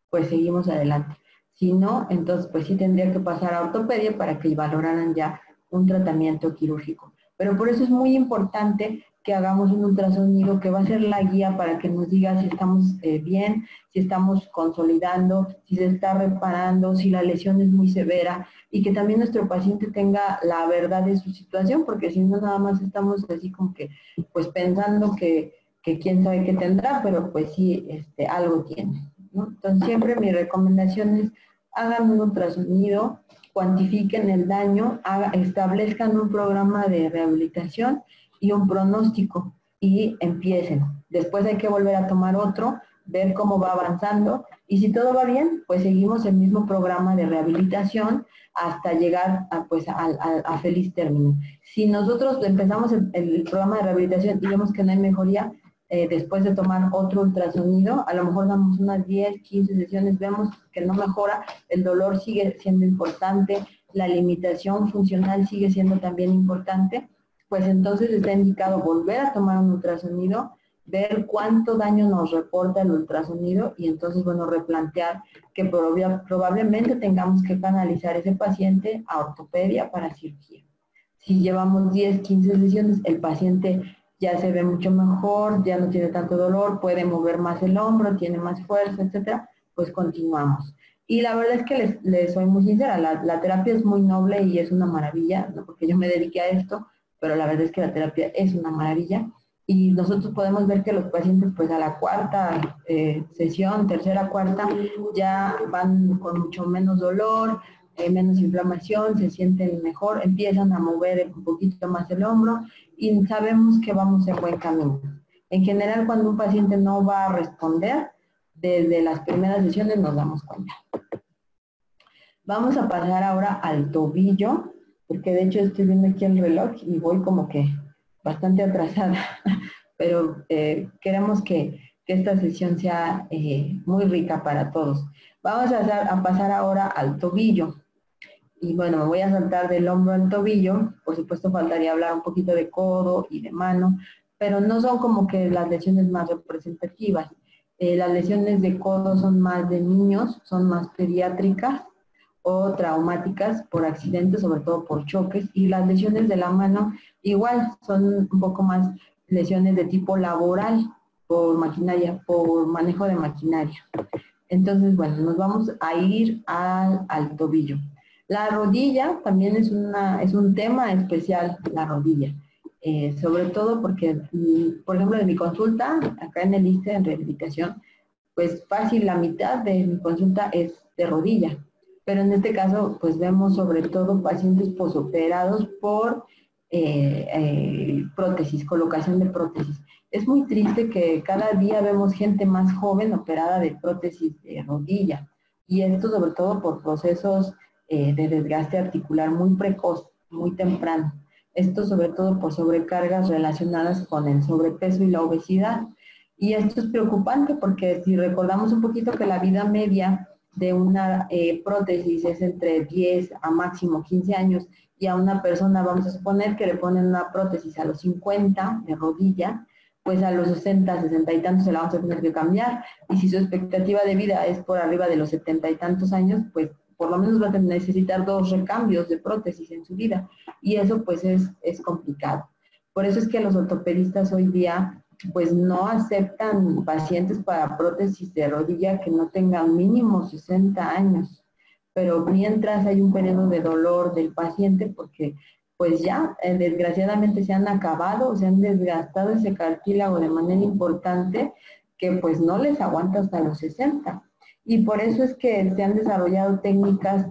pues seguimos adelante. Si no, entonces pues sí tendría que pasar a ortopedia para que valoraran ya un tratamiento quirúrgico. Pero por eso es muy importante que hagamos un ultrasonido que va a ser la guía para que nos diga si estamos bien, si estamos consolidando, si se está reparando, si la lesión es muy severa y que también nuestro paciente tenga la verdad de su situación, porque si no nada más estamos así como que pues pensando que quién sabe qué tendrá, pero pues sí, algo tiene, ¿no? Entonces siempre mi recomendación es hagan un ultrasonido, cuantifiquen el daño, establezcan un programa de rehabilitación y un pronóstico y empiecen. Después hay que volver a tomar otro, ver cómo va avanzando y si todo va bien, pues seguimos el mismo programa de rehabilitación hasta llegar a feliz término. Si nosotros empezamos el programa de rehabilitación y vemos que no hay mejoría, después de tomar otro ultrasonido, a lo mejor damos unas 10, 15 sesiones, vemos que no mejora, el dolor sigue siendo importante, la limitación funcional sigue siendo también importante, pues entonces está indicado volver a tomar un ultrasonido, ver cuánto daño nos reporta el ultrasonido y entonces, bueno, replantear que probablemente tengamos que canalizar ese paciente a ortopedia para cirugía. Si llevamos 10, 15 sesiones, el paciente ya se ve mucho mejor, ya no tiene tanto dolor, puede mover más el hombro, tiene más fuerza, etcétera, pues continuamos. Y la verdad es que les soy muy sincera, la terapia es muy noble y es una maravilla, no porque yo me dediqué a esto, pero la verdad es que la terapia es una maravilla. Y nosotros podemos ver que los pacientes pues a la cuarta sesión, tercera, cuarta, ya van con mucho menos dolor, menos inflamación, se sienten mejor, empiezan a mover un poquito más el hombro y sabemos que vamos en buen camino. En general, cuando un paciente no va a responder, desde las primeras sesiones nos damos cuenta. Vamos a pasar ahora al tobillo, porque de hecho estoy viendo aquí el reloj y voy como que bastante atrasada, pero queremos que esta sesión sea muy rica para todos. Vamos a pasar ahora al tobillo. Y bueno, me voy a saltar del hombro al tobillo, por supuesto faltaría hablar un poquito de codo y de mano, pero no son como que las lesiones más representativas. Las lesiones de codo son más de niños, son más pediátricas o traumáticas por accidentes, sobre todo por choques, y las lesiones de la mano igual son un poco más lesiones de tipo laboral por maquinaria, por manejo de maquinaria. Entonces, bueno, nos vamos a ir al tobillo. La rodilla también es un tema especial, la rodilla. Sobre todo porque, por ejemplo, en mi consulta, acá en el ISSSTE, en rehabilitación, pues fácil la mitad de mi consulta es de rodilla. Pero en este caso, pues vemos sobre todo pacientes posoperados por prótesis, colocación de prótesis. Es muy triste que cada día vemos gente más joven operada de prótesis de rodilla. Y esto sobre todo por procesos de desgaste articular muy precoz, muy temprano. Esto sobre todo por sobrecargas relacionadas con el sobrepeso y la obesidad. Y esto es preocupante porque si recordamos un poquito que la vida media de una prótesis es entre 10 a máximo 15 años y a una persona vamos a suponer que le ponen una prótesis a los 50 de rodilla, pues a los 60, 60 y tantos se la vamos a tener que cambiar. Y si su expectativa de vida es por arriba de los 70 y tantos años, pues por lo menos va a necesitar 2 recambios de prótesis en su vida. Y eso pues es complicado. Por eso es que los ortopedistas hoy día pues no aceptan pacientes para prótesis de rodilla que no tengan mínimo 60 años. Pero mientras hay un periodo de dolor del paciente porque pues ya desgraciadamente se han acabado, se han desgastado ese cartílago de manera importante que pues no les aguanta hasta los 60. Y por eso es que se han desarrollado técnicas,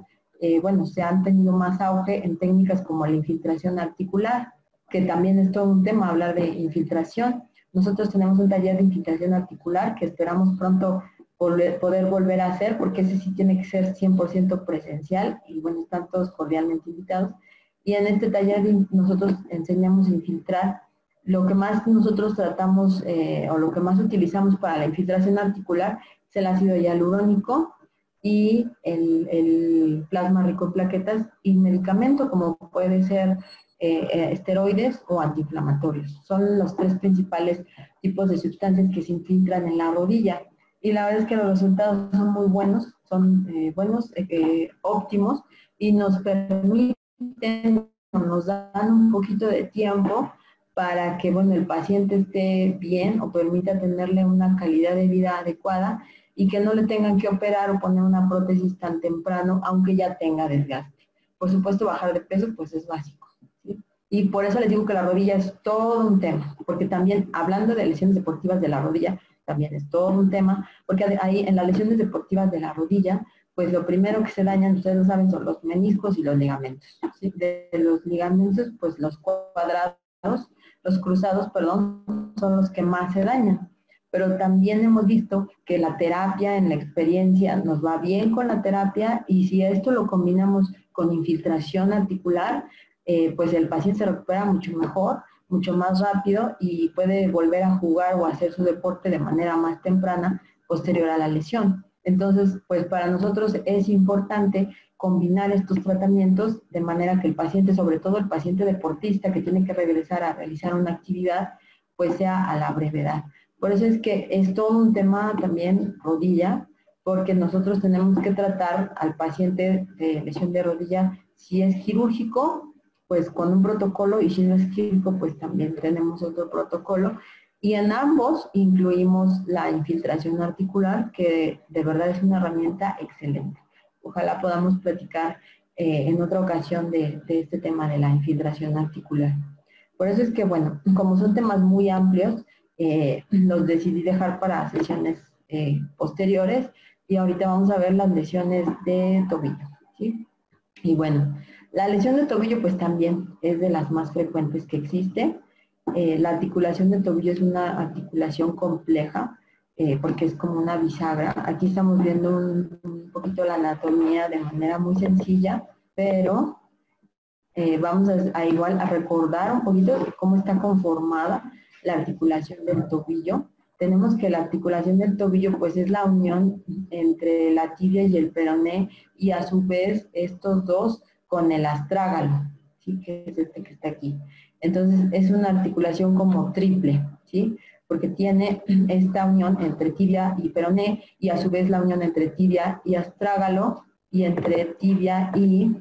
bueno, se han tenido más auge en técnicas como la infiltración articular, que también es todo un tema hablar de infiltración. Nosotros tenemos un taller de infiltración articular que esperamos pronto poder volver a hacer, porque ese sí tiene que ser 100% presencial y bueno, están todos cordialmente invitados. Y en este taller nosotros enseñamos a infiltrar. Lo que más nosotros tratamos o lo que más utilizamos para la infiltración articular es el ácido hialurónico y el plasma rico en plaquetas y medicamento como puede ser esteroides o antiinflamatorios. Son los 3 principales tipos de sustancias que se infiltran en la rodilla. Y la verdad es que los resultados son muy buenos, son óptimos y nos permiten, nos dan un poquito de tiempo para que, bueno, el paciente esté bien o permita tenerle una calidad de vida adecuada y que no le tengan que operar o poner una prótesis tan temprano, aunque ya tenga desgaste. Por supuesto, bajar de peso, pues es básico, ¿sí? Y por eso les digo que la rodilla es todo un tema, porque también, hablando de lesiones deportivas de la rodilla, también es todo un tema, porque ahí en las lesiones deportivas de la rodilla, pues lo primero que se dañan, ustedes lo saben, son los meniscos y los ligamentos, ¿sí? De los ligamentos, pues los cuadrados, los cruzados, perdón, son los que más se dañan. Pero también hemos visto que la terapia en la experiencia nos va bien con la terapia y si esto lo combinamos con infiltración articular, pues el paciente se recupera mucho mejor, mucho más rápido y puede volver a jugar o hacer su deporte de manera más temprana posterior a la lesión. Entonces, pues para nosotros es importante combinar estos tratamientos de manera que el paciente, sobre todo el paciente deportista que tiene que regresar a realizar una actividad, pues sea a la brevedad. Por eso es que es todo un tema también rodilla, porque nosotros tenemos que tratar al paciente de lesión de rodilla, si es quirúrgico, pues con un protocolo, y si no es quirúrgico, pues también tenemos otro protocolo. Y en ambos incluimos la infiltración articular, que de verdad es una herramienta excelente. Ojalá podamos platicar en otra ocasión de este tema de la infiltración articular. Por eso es que, bueno, como son temas muy amplios, los decidí dejar para sesiones posteriores y ahorita vamos a ver las lesiones de tobillo, ¿sí? Y bueno, la lesión de tobillo pues también es de las más frecuentes que existe. La articulación del tobillo es una articulación compleja porque es como una bisagra. Aquí estamos viendo un poquito la anatomía de manera muy sencilla, pero vamos a igual a recordar un poquito cómo está conformada la articulación del tobillo. Tenemos que la articulación del tobillo pues es la unión entre la tibia y el peroné y a su vez estos dos con el astrágalo, ¿sí? Que es este que está aquí. Entonces es una articulación como triple, ¿sí? Porque tiene esta unión entre tibia y peroné y a su vez la unión entre tibia y astrágalo y entre tibia y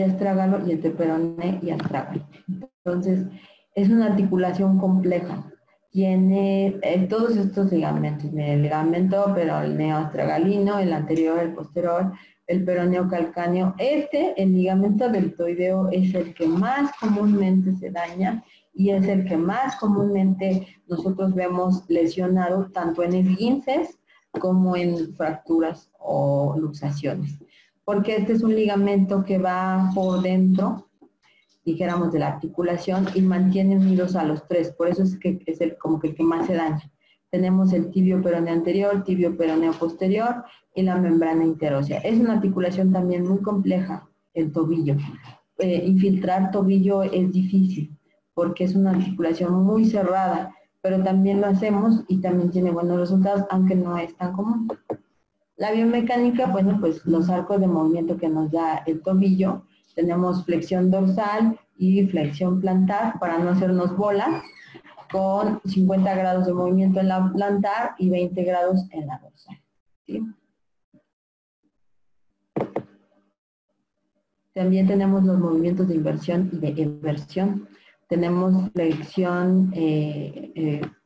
astrágalo y entre peroné y astrágalo. Entonces, es una articulación compleja. Tiene todos estos ligamentos, el ligamento peroneo astragalino, el anterior, el posterior, el peroneo calcáneo. El ligamento deltoideo es el que más comúnmente se daña y es el que más comúnmente nosotros vemos lesionado tanto en esguinces como en fracturas o luxaciones. Porque este es un ligamento que va por dentro, dijéramos, de la articulación y mantiene unidos a los tres. Por eso es que es como que el que más se daña. Tenemos el tibio peroneo anterior, tibio peroneo posterior y la membrana interósea. Es una articulación también muy compleja, el tobillo. Infiltrar tobillo es difícil porque es una articulación muy cerrada, pero también lo hacemos y también tiene buenos resultados, aunque no es tan común. La biomecánica, bueno, pues los arcos de movimiento que nos da el tobillo, tenemos flexión dorsal y flexión plantar para no hacernos bolas, con 50 grados de movimiento en la plantar y 20 grados en la dorsal, ¿sí? También tenemos los movimientos de inversión y de inversión. Tenemos flexión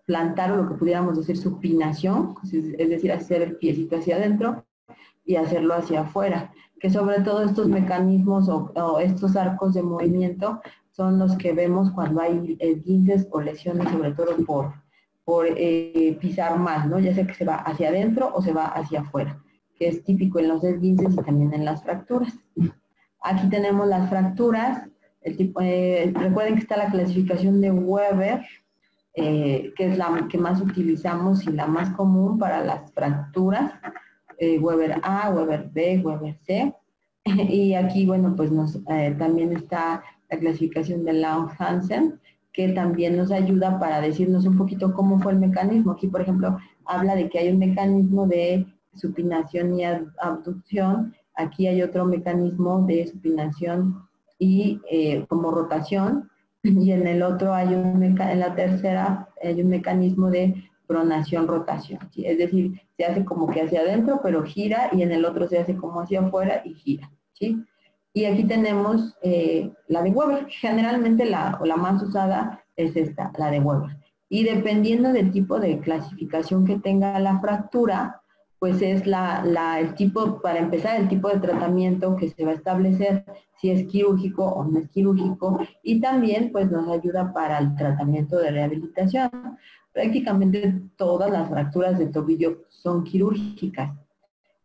plantar, o lo que pudiéramos decir supinación, es decir, hacer el piecito hacia adentro y hacerlo hacia afuera, que sobre todo estos mecanismos o estos arcos de movimiento son los que vemos cuando hay esguinces o lesiones, sobre todo por pisar mal, ¿no? Ya sea que se va hacia adentro o se va hacia afuera, que es típico en los esguinces y también en las fracturas. Aquí tenemos las fracturas. Recuerden que está la clasificación de Weber, que es la que más utilizamos y la más común para las fracturas. Weber A, Weber B, Weber C. Y aquí, bueno, pues también está la clasificación de Lange-Hansen, que también nos ayuda para decirnos un poquito cómo fue el mecanismo. Aquí, por ejemplo, habla de que hay un mecanismo de supinación y abducción. Aquí hay otro mecanismo de supinación y como rotación. Y en el otro en la tercera hay un mecanismo de pronación-rotación, ¿sí? Es decir, se hace como que hacia adentro, pero gira, y en el otro se hace como hacia afuera y gira, ¿sí? Y aquí tenemos la de Weber. Generalmente la más usada es esta, la de Weber. Y dependiendo del tipo de clasificación que tenga la fractura, pues es el tipo, para empezar, el tipo de tratamiento que se va a establecer, si es quirúrgico o no es quirúrgico, y también pues nos ayuda para el tratamiento de rehabilitación. Prácticamente todas las fracturas de tobillo son quirúrgicas.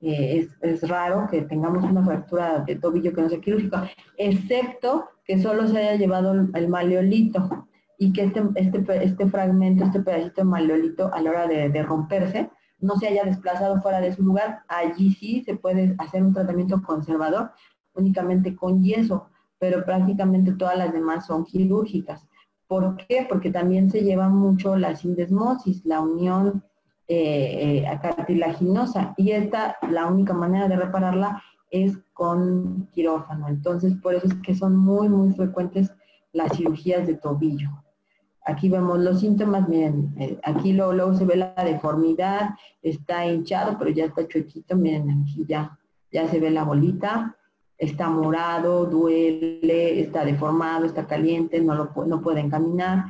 Es raro que tengamos una fractura de tobillo que no sea quirúrgica, excepto que solo se haya llevado el maleolito y que este fragmento, este pedacito de maleolito a la hora de romperse, no se haya desplazado fuera de su lugar. Allí sí se puede hacer un tratamiento conservador únicamente con yeso, pero prácticamente todas las demás son quirúrgicas. ¿Por qué? Porque también se lleva mucho la sindesmosis, la unión cartilaginosa, y la única manera de repararla es con quirófano. Entonces, por eso es que son muy, muy frecuentes las cirugías de tobillo. Aquí vemos los síntomas, miren, aquí luego se ve la deformidad, está hinchado, pero ya está chuequito, miren, aquí ya se ve la bolita, está morado, duele, está deformado, está caliente, no pueden caminar,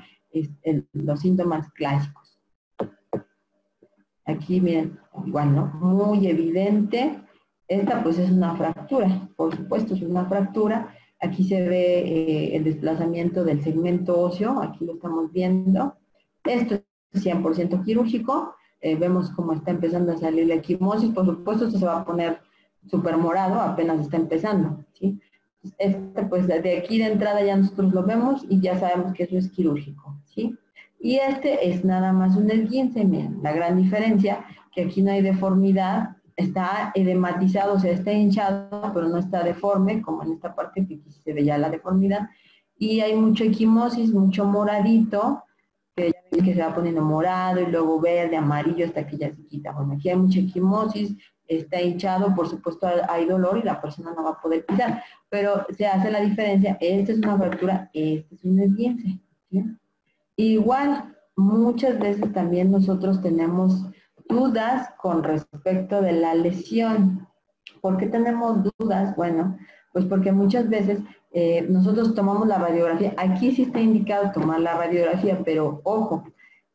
los síntomas clásicos. Aquí, miren, igual, ¿no? Muy evidente. Esta, pues, es una fractura. Por supuesto, es una fractura. Aquí se ve el desplazamiento del segmento óseo. Aquí lo estamos viendo. Esto es 100% quirúrgico. Vemos cómo está empezando a salir la equimosis. Por supuesto, esto se va a poner súper morado. Apenas está empezando, ¿sí? Pues, de aquí de entrada ya nosotros lo vemos y ya sabemos que eso es quirúrgico, ¿sí? Y este es nada más un esguince, miren, la gran diferencia, que aquí no hay deformidad, está edematizado, o sea, está hinchado, pero no está deforme, como en esta parte que aquí se ve ya la deformidad, y hay mucha equimosis, mucho moradito, que ya ven que se va poniendo morado, y luego verde, amarillo, hasta que ya se quita. Bueno, aquí hay mucha equimosis, está hinchado, por supuesto hay dolor y la persona no va a poder pisar, pero se hace la diferencia, esta es una fractura, este es un esguince, ¿sí? Igual, muchas veces también nosotros tenemos dudas con respecto de la lesión. ¿Por qué tenemos dudas? Bueno, pues porque muchas veces nosotros tomamos la radiografía. Aquí sí está indicado tomar la radiografía, pero ojo,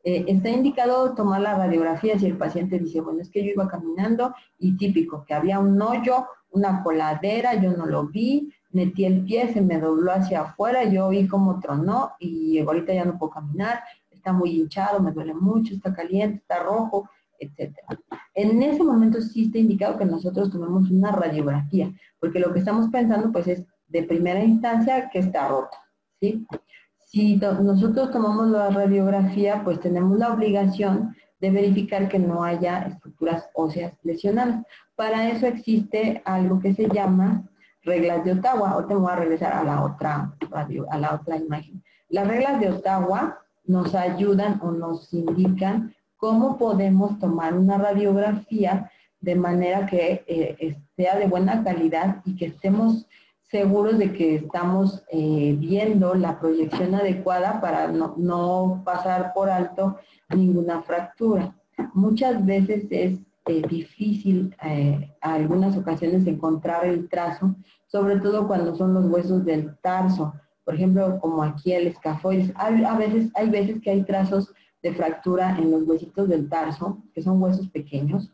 está indicado tomar la radiografía si el paciente dice, bueno, es que yo iba caminando y típico, que había un hoyo, una coladera, yo no lo vi, metí el pie, se me dobló hacia afuera, yo vi cómo tronó y ahorita ya no puedo caminar, está muy hinchado, me duele mucho, está caliente, está rojo, etc. En ese momento sí está indicado que nosotros tomemos una radiografía, porque lo que estamos pensando pues es de primera instancia que está roto, ¿sí? Si nosotros tomamos la radiografía, pues tenemos la obligación de verificar que no haya estructuras óseas lesionadas. Para eso existe algo que se llama reglas de Ottawa. Ahorita me voy a regresar a la otra imagen. Las reglas de Ottawa nos ayudan o nos indican cómo podemos tomar una radiografía de manera que sea de buena calidad y que estemos seguros de que estamos viendo la proyección adecuada para no pasar por alto ninguna fractura. Muchas veces es difícil a algunas ocasiones encontrar el trazo, sobre todo cuando son los huesos del tarso. Por ejemplo, como aquí el escafoides. Hay veces que hay trazos de fractura en los huesitos del tarso, que son huesos pequeños,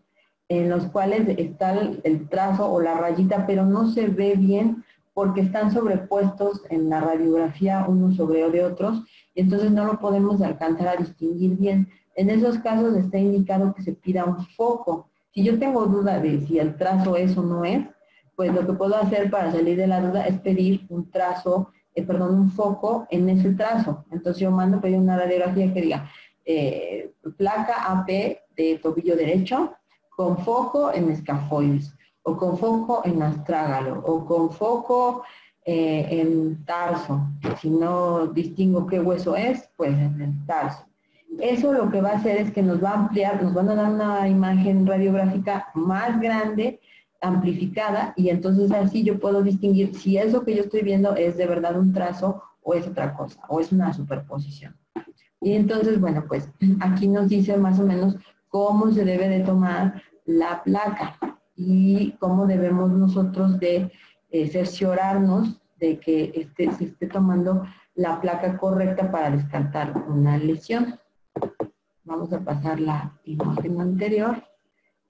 en los cuales está el trazo o la rayita, pero no se ve bien porque están sobrepuestos en la radiografía unos sobre de otros, y entonces no lo podemos alcanzar a distinguir bien. En esos casos está indicado que se pida un foco. Si yo tengo duda de si el trazo es o no es, pues lo que puedo hacer para salir de la duda es pedir un trazo, un foco en ese trazo. Entonces yo mando pedir una radiografía que diga placa AP de tobillo derecho con foco en escafoides, o con foco en astrágalo, o con foco en tarso. Si no distingo qué hueso es, pues en el tarso. Eso lo que va a hacer es que nos va a ampliar, nos van a dar una imagen radiográfica más grande, amplificada, y entonces así yo puedo distinguir si eso que yo estoy viendo es de verdad un trazo o es otra cosa, o es una superposición. Y entonces, bueno, pues aquí nos dice más o menos cómo se debe de tomar la placa y cómo debemos nosotros de cerciorarnos de que se esté tomando la placa correcta para descartar una lesión. Vamos a pasar la imagen anterior.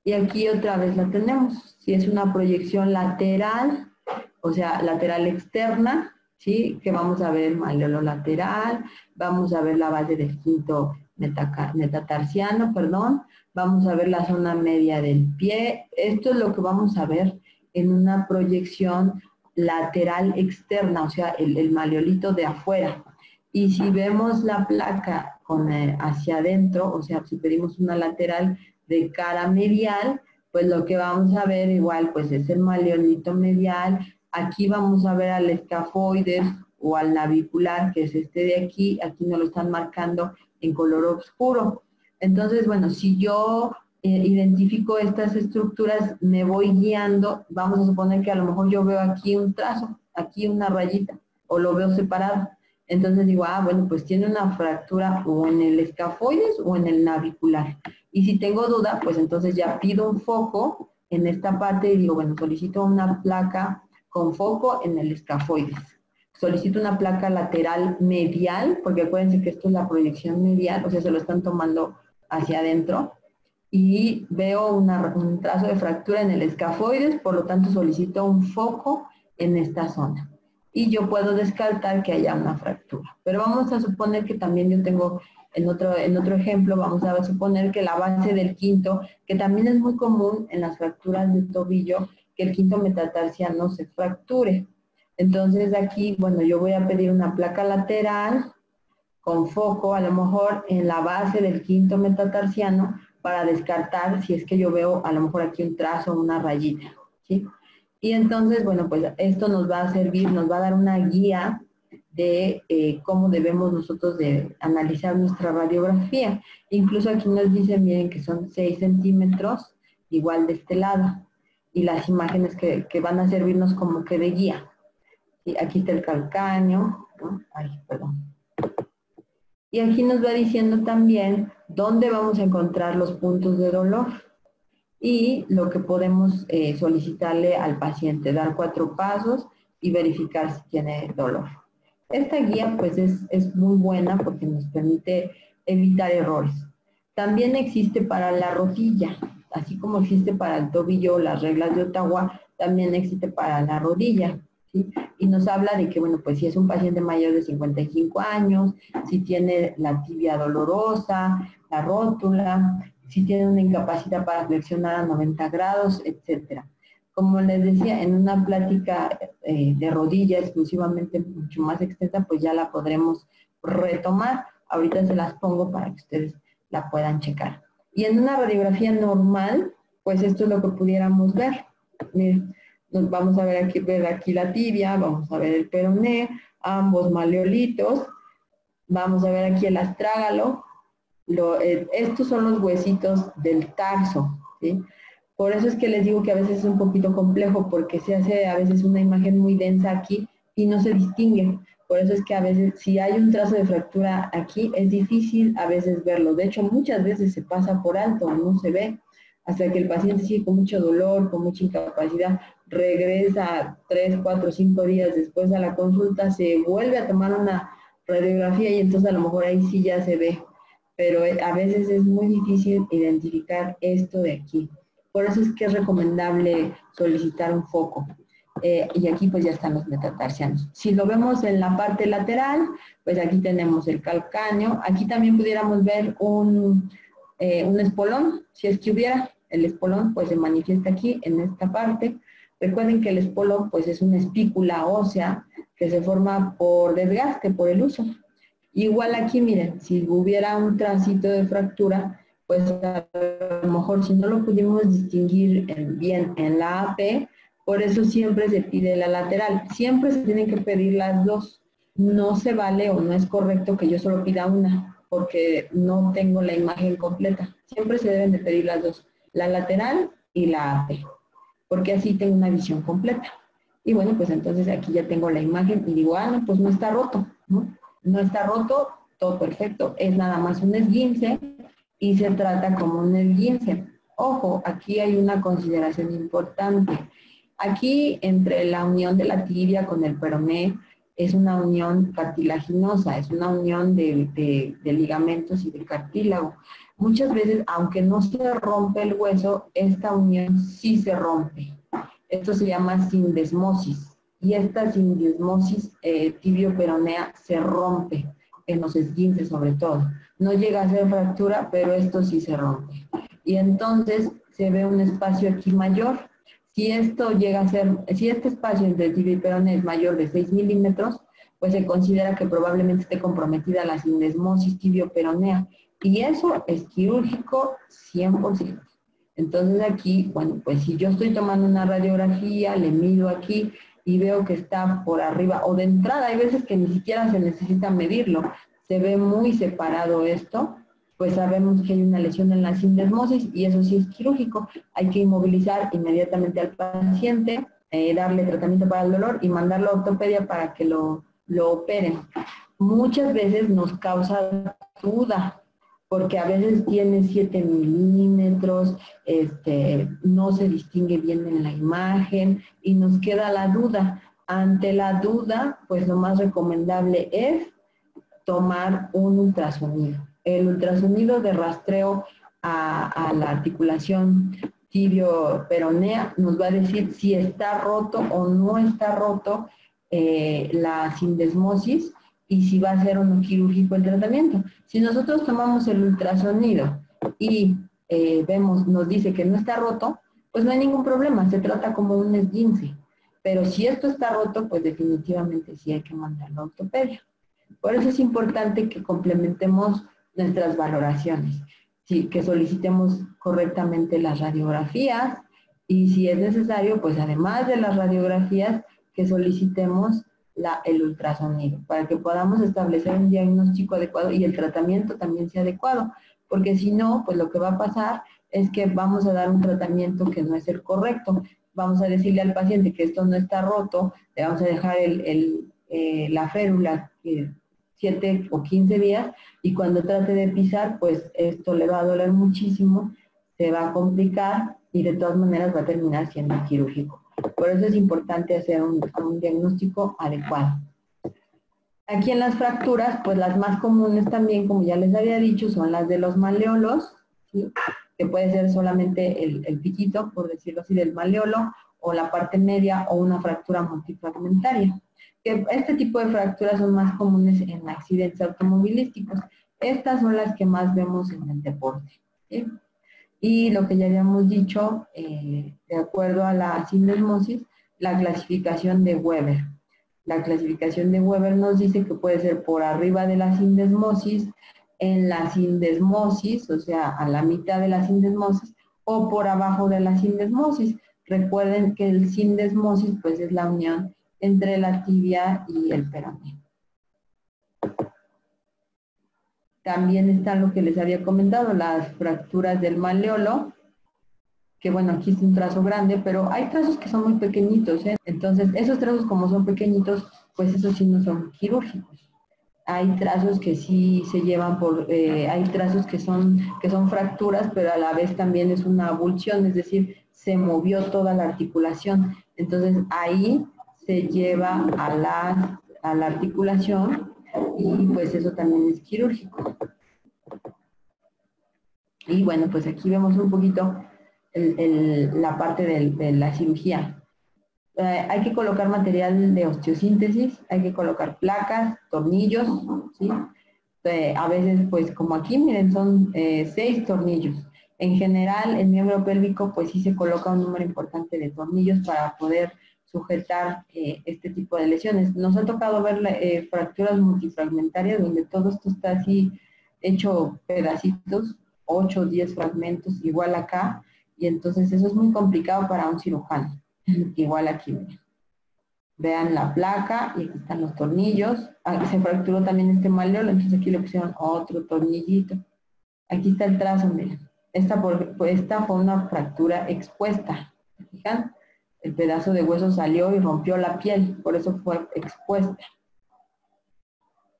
Y aquí otra vez la tenemos. Si es una proyección lateral, o sea, lateral externa, ¿sí? Que vamos a ver el malleolo lateral, vamos a ver la base del quinto metatarsiano, perdón, vamos a ver la zona media del pie. Esto es lo que vamos a ver en una proyección lateral externa, o sea, el malleolito de afuera. Y si vemos la placa hacia adentro, o sea, si pedimos una lateral de cara medial, pues lo que vamos a ver igual pues es el malleolito medial. Aquí vamos a ver al escafoides o al navicular, que es este de aquí. Aquí nos lo están marcando en color oscuro. Entonces, bueno, si yo identifico estas estructuras, me voy guiando. Vamos a suponer que a lo mejor yo veo aquí un trazo, aquí una rayita, o lo veo separado. Entonces digo, bueno, pues tiene una fractura o en el escafoides o en el navicular. Y si tengo duda, pues entonces ya pido un foco en esta parte y digo, bueno, solicito una placa con foco en el escafoides. Solicito una placa lateral medial, porque acuérdense que esto es la proyección medial, o sea, se lo están tomando hacia adentro. Y veo un trazo de fractura en el escafoides, por lo tanto solicito un foco en esta zona. Y yo puedo descartar que haya una fractura. Pero vamos a suponer que también yo tengo, en otro ejemplo, vamos a suponer que la base del quinto, que también es muy común en las fracturas de tobillo, que el quinto metatarsiano se fracture. Entonces aquí, bueno, yo voy a pedir una placa lateral con foco, a lo mejor en la base del quinto metatarsiano, para descartar si es que yo veo a lo mejor aquí un trazo o una rayita, ¿sí? Y entonces, bueno, pues esto nos va a servir, nos va a dar una guía de cómo debemos nosotros de analizar nuestra radiografía. Incluso aquí nos dicen, miren, que son 6 centímetros, igual de este lado. Y las imágenes que van a servirnos como que de guía. ¿Sí? Aquí está el calcáneo, ¿no? Ay, perdón. Y aquí nos va diciendo también dónde vamos a encontrar los puntos de dolor. Y lo que podemos solicitarle al paciente, dar 4 pasos y verificar si tiene dolor. Esta guía pues es muy buena porque nos permite evitar errores. También existe para la rodilla, así como existe para el tobillo las reglas de Ottawa, también existe para la rodilla, ¿sí? Y nos habla de que, bueno, pues si es un paciente mayor de 55 años, si tiene la tibia dolorosa, la rótula, si tiene una incapacidad para flexionar a 90 grados, etc. Como les decía, en una plática de rodilla exclusivamente mucho más extensa, pues ya la podremos retomar. Ahorita se las pongo para que ustedes la puedan checar. Y en una radiografía normal, pues esto es lo que pudiéramos ver. Miren, nos vamos a ver aquí la tibia, vamos a ver el peroné, ambos maleolitos, vamos a ver aquí el astrágalo. Estos son los huesitos del tarso, ¿sí? Por eso es que les digo que a veces es un poquito complejo porque se hace a veces una imagen muy densa aquí y no se distingue. Por eso es que a veces si hay un trazo de fractura aquí es difícil a veces verlo. De hecho, muchas veces se pasa por alto, no se ve, hasta que el paciente sigue con mucho dolor, con mucha incapacidad, regresa 3, 4, 5 días después a la consulta, se vuelve a tomar una radiografía y entonces a lo mejor ahí sí ya se ve. Pero a veces es muy difícil identificar esto de aquí. Por eso es que es recomendable solicitar un foco. Y aquí pues ya están los metatarsianos. Si lo vemos en la parte lateral, pues aquí tenemos el calcáneo. Aquí también pudiéramos ver un espolón, si es que hubiera. El espolón pues se manifiesta aquí en esta parte. Recuerden que el espolón pues es una espícula ósea que se forma por desgaste, por el uso. Igual aquí, miren, si hubiera un tránsito de fractura, pues a lo mejor si no lo pudimos distinguir bien en la AP, por eso siempre se pide la lateral. Siempre se tienen que pedir las dos. No se vale o no es correcto que yo solo pida una, porque no tengo la imagen completa. Siempre se deben de pedir las dos, la lateral y la AP, porque así tengo una visión completa. Y bueno, pues entonces aquí ya tengo la imagen y digo, no, pues no está roto, ¿no? No está roto, todo perfecto, es nada más un esguince y se trata como un esguince. Ojo, aquí hay una consideración importante. Aquí, entre la unión de la tibia con el peroné, es una unión cartilaginosa, es una unión de ligamentos y de cartílago. Muchas veces, aunque no se rompe el hueso, esta unión sí se rompe. Esto se llama sindesmosis. Y esta sindesmosis tibio-peronea se rompe en los esguinces sobre todo. No llega a ser fractura, pero esto sí se rompe. Y entonces se ve un espacio aquí mayor. Si esto llega a ser, si este espacio entre tibia y peroné es mayor de 6 milímetros, pues se considera que probablemente esté comprometida la sindesmosis tibio-peronea. Y eso es quirúrgico 100%. Entonces aquí, bueno, pues si yo estoy tomando una radiografía, le mido aquí y veo que está por arriba o de entrada, hay veces que ni siquiera se necesita medirlo, se ve muy separado esto, pues sabemos que hay una lesión en la sindesmosis y eso sí es quirúrgico. Hay que inmovilizar inmediatamente al paciente, darle tratamiento para el dolor y mandarlo a ortopedia para que lo operen. Muchas veces nos causa duda, porque a veces tiene 7 milímetros, no se distingue bien en la imagen y nos queda la duda. Ante la duda, pues lo más recomendable es tomar un ultrasonido. El ultrasonido de rastreo a la articulación tibio-peronea nos va a decir si está roto o no está roto la sindesmosis y si va a ser o no quirúrgico el tratamiento. Si nosotros tomamos el ultrasonido y vemos, nos dice que no está roto, pues no hay ningún problema, se trata como un esguince. Pero si esto está roto, pues definitivamente sí hay que mandarlo a ortopedia. Por eso es importante que complementemos nuestras valoraciones, ¿sí? Que solicitemos correctamente las radiografías y si es necesario, pues además de las radiografías, que solicitemos el ultrasonido para que podamos establecer un diagnóstico adecuado y el tratamiento también sea adecuado, porque si no, pues lo que va a pasar es que vamos a dar un tratamiento que no es el correcto. Vamos a decirle al paciente que esto no está roto, le vamos a dejar la férula 7 o 15 días y cuando trate de pisar, pues esto le va a doler muchísimo, se va a complicar y de todas maneras va a terminar siendo quirúrgico. Por eso es importante hacer un diagnóstico adecuado. Aquí en las fracturas, pues las más comunes también, como ya les había dicho, son las de los maleolos, ¿sí? Que puede ser solamente el piquito, por decirlo así, del maleolo, o la parte media, o una fractura multifragmentaria. Este tipo de fracturas son más comunes en accidentes automovilísticos. Estas son las que más vemos en el deporte, ¿sí? Y lo que ya habíamos dicho, de acuerdo a la sindesmosis, la clasificación de Weber. La clasificación de Weber nos dice que puede ser por arriba de la sindesmosis, en la sindesmosis, o sea, a la mitad de la sindesmosis, o por abajo de la sindesmosis. Recuerden que el sindesmosis, pues, es la unión entre la tibia y el peroné. También está lo que les había comentado, las fracturas del maleolo, que bueno, aquí es un trazo grande, pero hay trazos que son muy pequeñitos, ¿eh? Entonces, esos trazos como son pequeñitos, pues esos sí no son quirúrgicos. Hay trazos que sí se llevan hay trazos que son fracturas, pero a la vez también es una abulsión, es decir, se movió toda la articulación. Entonces, ahí se lleva a la articulación y pues eso también es quirúrgico. Y bueno, pues aquí vemos un poquito la parte de la cirugía. Hay que colocar material de osteosíntesis, hay que colocar placas, tornillos, ¿sí? A veces, pues como aquí, miren, son 6 tornillos. En general, el miembro pélvico, pues sí se coloca un número importante de tornillos para poder sujetar este tipo de lesiones. Nos ha tocado ver fracturas multifragmentarias donde todo esto está así hecho pedacitos, 8 o 10 fragmentos, igual acá, y entonces eso es muy complicado para un cirujano. Igual aquí, vean la placa y aquí están los tornillos. Aquí se fracturó también este maleolo, entonces aquí le pusieron otro tornillito. Aquí está el trazo, miren. Esta fue una fractura expuesta. ¿Se fijan? El pedazo de hueso salió y rompió la piel, por eso fue expuesta.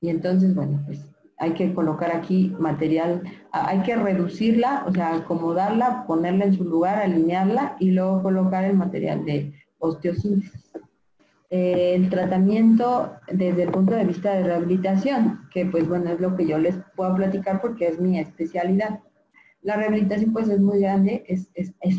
Y entonces, bueno, pues hay que colocar aquí material, hay que reducirla, o sea, acomodarla, ponerla en su lugar, alinearla y luego colocar el material de osteosíntesis. El tratamiento desde el punto de vista de rehabilitación, que pues bueno, es lo que yo les puedo platicar porque es mi especialidad. La rehabilitación pues es muy grande, es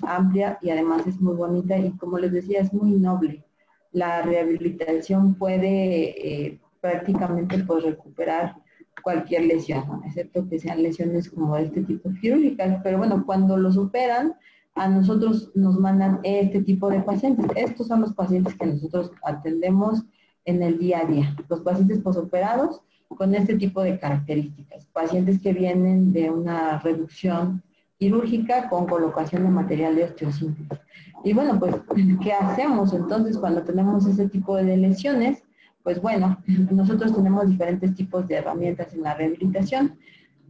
amplia y además es muy bonita y como les decía, es muy noble. La rehabilitación puede prácticamente pues recuperar cualquier lesión, ¿no? Excepto que sean lesiones como de este tipo quirúrgicas, pero bueno, cuando lo superan, a nosotros nos mandan este tipo de pacientes. Estos son los pacientes que nosotros atendemos en el día a día. Los pacientes posoperados con este tipo de características. Pacientes que vienen de una reducción quirúrgica con colocación de material de osteosíntesis. Y bueno, pues, ¿qué hacemos entonces cuando tenemos ese tipo de lesiones? Pues bueno, nosotros tenemos diferentes tipos de herramientas en la rehabilitación.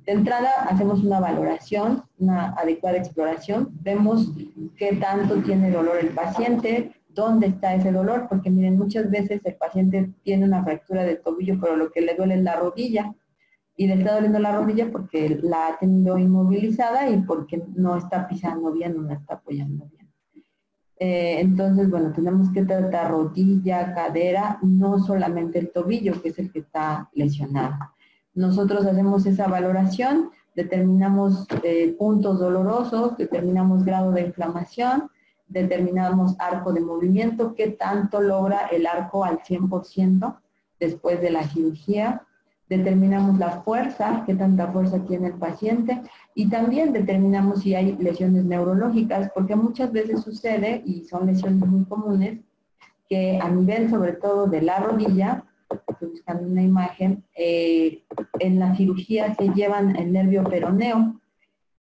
De entrada, hacemos una valoración, una adecuada exploración, vemos qué tanto tiene dolor el paciente, dónde está ese dolor, porque miren, muchas veces el paciente tiene una fractura de tobillo, pero lo que le duele es la rodilla, y le está doliendo la rodilla porque la ha tenido inmovilizada y porque no está pisando bien, no la está apoyando bien. Entonces, bueno, tenemos que tratar rodilla, cadera, no solamente el tobillo, que es el que está lesionado. Nosotros hacemos esa valoración, determinamos puntos dolorosos, determinamos grado de inflamación, determinamos arco de movimiento, qué tanto logra el arco al 100% después de la cirugía, determinamos la fuerza, qué tanta fuerza tiene el paciente y también determinamos si hay lesiones neurológicas, porque muchas veces sucede, y son lesiones muy comunes, que a nivel sobre todo de la rodilla, estoy buscando una imagen, en la cirugía se llevan el nervio peroneo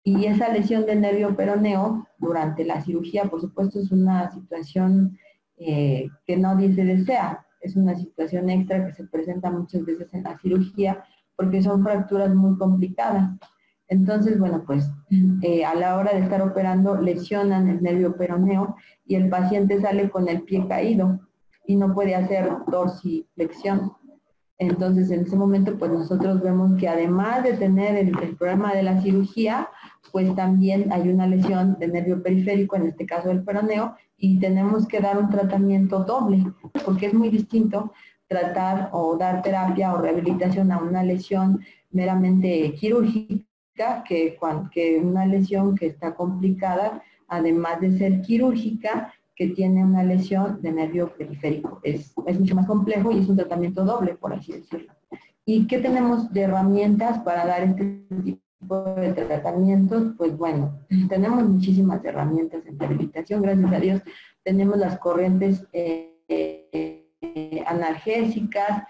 y esa lesión del nervio peroneo durante la cirugía, por supuesto, es una situación que nadie se desea. Es una situación extra que se presenta muchas veces en la cirugía porque son fracturas muy complicadas. Entonces, bueno, pues a la hora de estar operando lesionan el nervio peroneo y el paciente sale con el pie caído y no puede hacer dorsiflexión. Entonces, en ese momento, pues nosotros vemos que además de tener el problema de la cirugía, pues también hay una lesión del nervio periférico, en este caso del peroneo, y tenemos que dar un tratamiento doble, porque es muy distinto tratar o dar terapia o rehabilitación a una lesión meramente quirúrgica que una lesión que está complicada, además de ser quirúrgica, que tiene una lesión de nervio periférico. Es mucho más complejo y es un tratamiento doble, por así decirlo. ¿Y qué tenemos de herramientas para dar este tipo de tratamientos? Pues bueno, tenemos muchísimas herramientas en rehabilitación, gracias a Dios. Tenemos las corrientes analgésicas,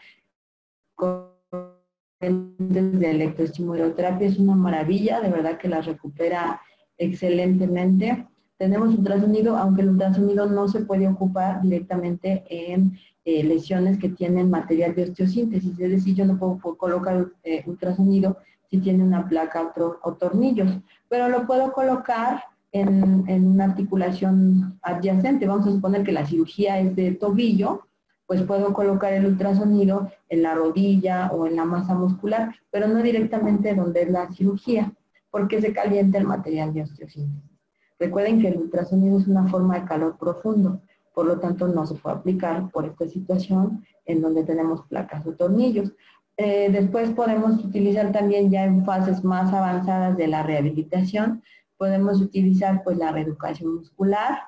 corrientes de electroestimuloterapia, es una maravilla, de verdad que las recupera excelentemente. Tenemos ultrasonido, aunque el ultrasonido no se puede ocupar directamente en lesiones que tienen material de osteosíntesis, es decir, yo no puedo colocar ultrasonido si tiene una placa o tornillos, pero lo puedo colocar en una articulación adyacente. Vamos a suponer que la cirugía es de tobillo, pues puedo colocar el ultrasonido en la rodilla o en la masa muscular, pero no directamente donde es la cirugía, porque se calienta el material de osteosíntesis. Recuerden que el ultrasonido es una forma de calor profundo, por lo tanto no se puede aplicar por esta situación en donde tenemos placas o tornillos. Después podemos utilizar también ya en fases más avanzadas de la rehabilitación, podemos utilizar pues la reeducación muscular,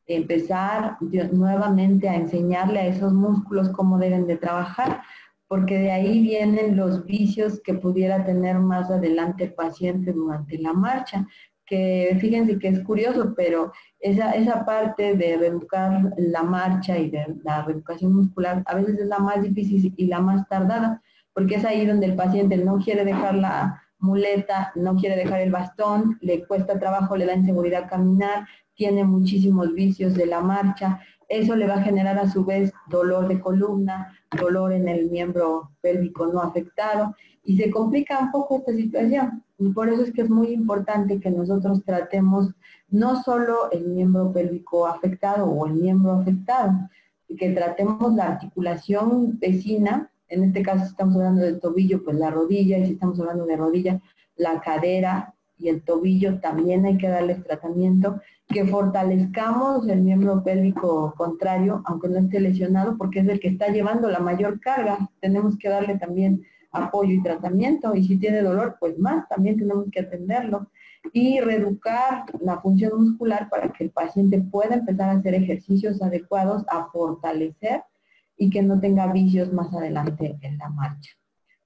empezar nuevamente a enseñarle a esos músculos cómo deben de trabajar, porque de ahí vienen los vicios que pudiera tener más adelante el paciente durante la marcha, que fíjense que es curioso, pero esa parte de reeducar la marcha y de la reeducación muscular a veces es la más difícil y la más tardada, porque es ahí donde el paciente no quiere dejar la muleta, no quiere dejar el bastón, le cuesta trabajo, le da inseguridad caminar, tiene muchísimos vicios de la marcha, eso le va a generar a su vez dolor de columna, dolor en el miembro pélvico no afectado y se complica un poco esta situación. Y por eso es que es muy importante que nosotros tratemos no solo el miembro pélvico afectado o el miembro afectado, que tratemos la articulación vecina, en este caso estamos hablando del tobillo, pues la rodilla, y si estamos hablando de rodilla, la cadera, y el tobillo también hay que darles tratamiento, que fortalezcamos el miembro pélvico contrario, aunque no esté lesionado, porque es el que está llevando la mayor carga. Tenemos que darle también apoyo y tratamiento, y si tiene dolor, pues más, también tenemos que atenderlo. Y reeducar la función muscular para que el paciente pueda empezar a hacer ejercicios adecuados, a fortalecer y que no tenga vicios más adelante en la marcha,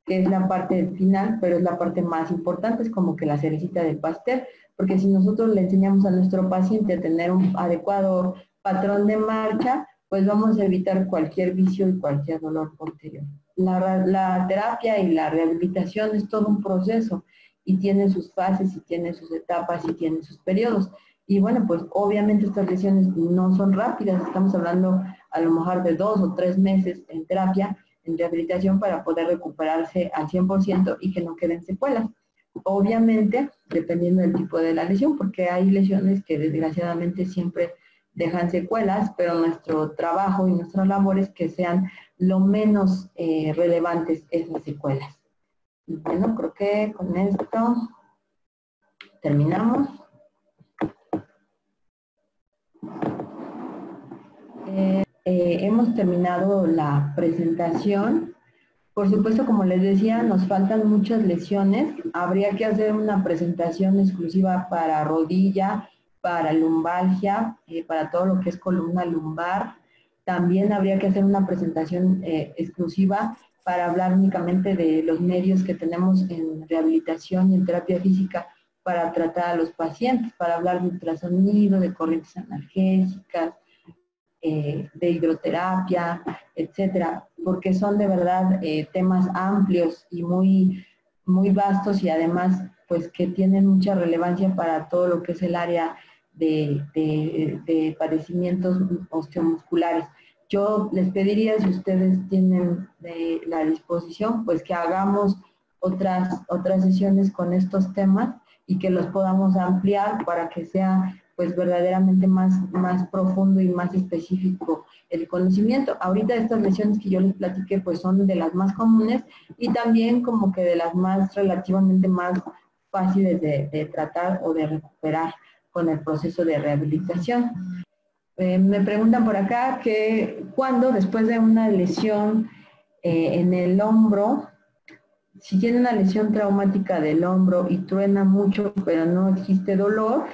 que es la parte final, pero es la parte más importante, es como que la cerecita del pastel, porque si nosotros le enseñamos a nuestro paciente a tener un adecuado patrón de marcha, pues vamos a evitar cualquier vicio y cualquier dolor posterior. La terapia y la rehabilitación es todo un proceso y tiene sus fases y tiene sus etapas y tiene sus periodos. Y bueno, pues obviamente estas lesiones no son rápidas, estamos hablando a lo mejor de 2 o 3 meses en terapia, en rehabilitación, para poder recuperarse al 100% y que no queden secuelas. Obviamente, dependiendo del tipo de la lesión, porque hay lesiones que desgraciadamente siempre dejan secuelas, pero nuestro trabajo y nuestra labor es que sean lo menos relevantes esas secuelas. Y bueno, creo que con esto terminamos. Hemos terminado la presentación. Por supuesto, como les decía, nos faltan muchas lesiones. Habría que hacer una presentación exclusiva para rodilla, para lumbalgia, para todo lo que es columna lumbar. También habría que hacer una presentación exclusiva para hablar únicamente de los medios que tenemos en rehabilitación y en terapia física para tratar a los pacientes, para hablar de ultrasonido, de corrientes analgésicas, de hidroterapia, etcétera, porque son de verdad temas amplios y muy vastos, y además pues que tienen mucha relevancia para todo lo que es el área de padecimientos osteomusculares. Yo les pediría, si ustedes tienen la disposición, pues que hagamos otras sesiones con estos temas y que los podamos ampliar para que sea pues verdaderamente más profundo y más específico el conocimiento. Ahorita estas lesiones que yo les platiqué pues son de las más comunes y también como que de las más relativamente más fáciles de tratar o de recuperar con el proceso de rehabilitación. Me preguntan por acá que cuando después de una lesión en el hombro, si tiene una lesión traumática del hombro y truena mucho pero no existe dolor,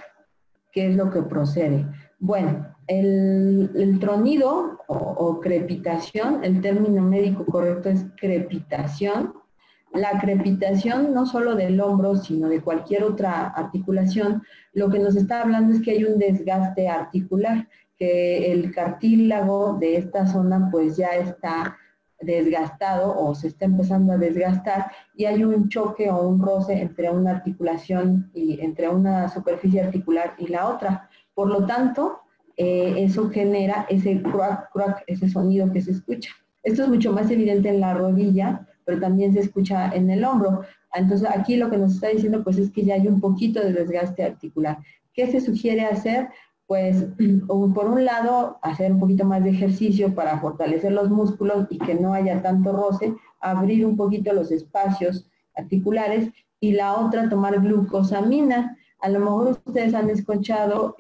¿qué es lo que procede? Bueno, el tronido o crepitación, el término médico correcto es crepitación. La crepitación no solo del hombro, sino de cualquier otra articulación, lo que nos está hablando es que hay un desgaste articular, que el cartílago de esta zona pues ya está desgastado o se está empezando a desgastar y hay un choque o un roce entre una articulación y entre una superficie articular y la otra. Por lo tanto, eso genera ese crack, crack, ese sonido que se escucha. Esto es mucho más evidente en la rodilla, pero también se escucha en el hombro. Entonces, aquí lo que nos está diciendo pues es que ya hay un poquito de desgaste articular. ¿Qué se sugiere hacer? Pues, por un lado, hacer un poquito más de ejercicio para fortalecer los músculos y que no haya tanto roce, abrir un poquito los espacios articulares, y la otra, tomar glucosamina. A lo mejor ustedes han escuchado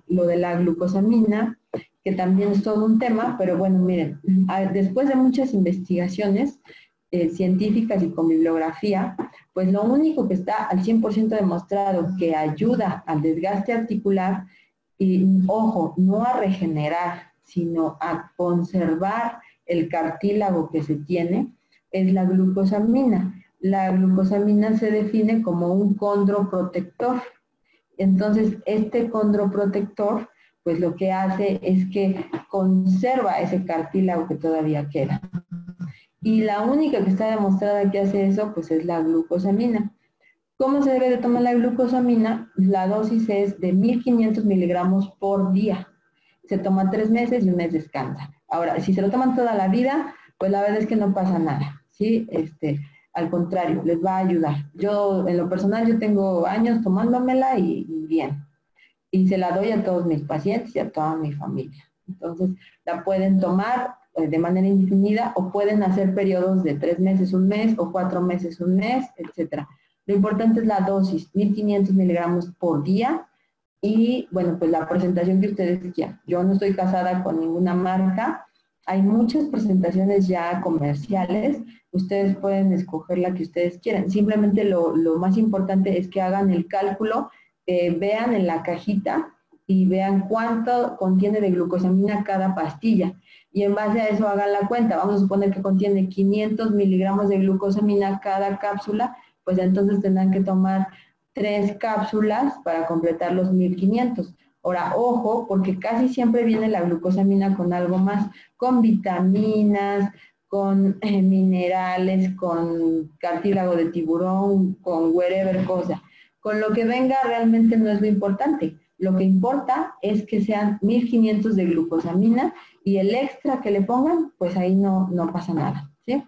lo de la glucosamina, que también es todo un tema, pero bueno, miren, después de muchas investigaciones científicas y con bibliografía, pues lo único que está al 100% demostrado que ayuda al desgaste articular, y ojo, no a regenerar, sino a conservar el cartílago que se tiene, es la glucosamina. La glucosamina se define como un condroprotector. Entonces, este condroprotector, pues lo que hace es que conserva ese cartílago que todavía queda. Y la única que está demostrada que hace eso, pues es la glucosamina. ¿Cómo se debe de tomar la glucosamina? La dosis es de 1500 miligramos por día. Se toma 3 meses y un mes descansa. Ahora, si se lo toman toda la vida, pues la verdad es que no pasa nada, ¿sí? Al contrario, les va a ayudar. Yo, en lo personal, yo tengo años tomándomela y bien. Y se la doy a todos mis pacientes y a toda mi familia. Entonces, la pueden tomar de manera indefinida o pueden hacer periodos de 3 meses, un mes, o 4 meses, un mes, etcétera. Lo importante es la dosis, 1500 miligramos por día y, bueno, pues la presentación que ustedes quieran. Yo no estoy casada con ninguna marca. Hay muchas presentaciones ya comerciales. Ustedes pueden escoger la que ustedes quieran. Simplemente lo más importante es que hagan el cálculo, vean en la cajita y vean cuánto contiene de glucosamina cada pastilla. Y en base a eso hagan la cuenta. Vamos a suponer que contiene 500 miligramos de glucosamina cada cápsula, pues entonces tendrán que tomar 3 cápsulas para completar los 1500. Ahora, ojo, porque casi siempre viene la glucosamina con algo más, con vitaminas, con minerales, con cartílago de tiburón, con whatever cosa. Con lo que venga realmente no es lo importante. Lo que importa es que sean 1500 de glucosamina y el extra que le pongan, pues ahí no pasa nada, ¿sí?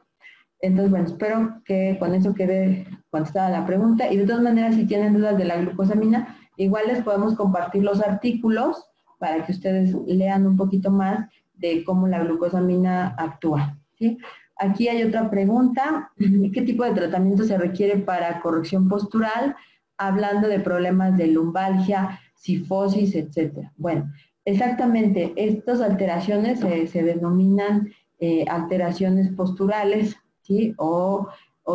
Entonces, bueno, espero que con eso quede contestada la pregunta. Y de todas maneras, si tienen dudas de la glucosamina, igual les podemos compartir los artículos para que ustedes lean un poquito más de cómo la glucosamina actúa, ¿sí? Aquí hay otra pregunta. ¿Qué tipo de tratamiento se requiere para corrección postural? Hablando de problemas de lumbalgia, cifosis, etcétera. Bueno, exactamente, estas alteraciones se denominan alteraciones posturales, ¿sí? O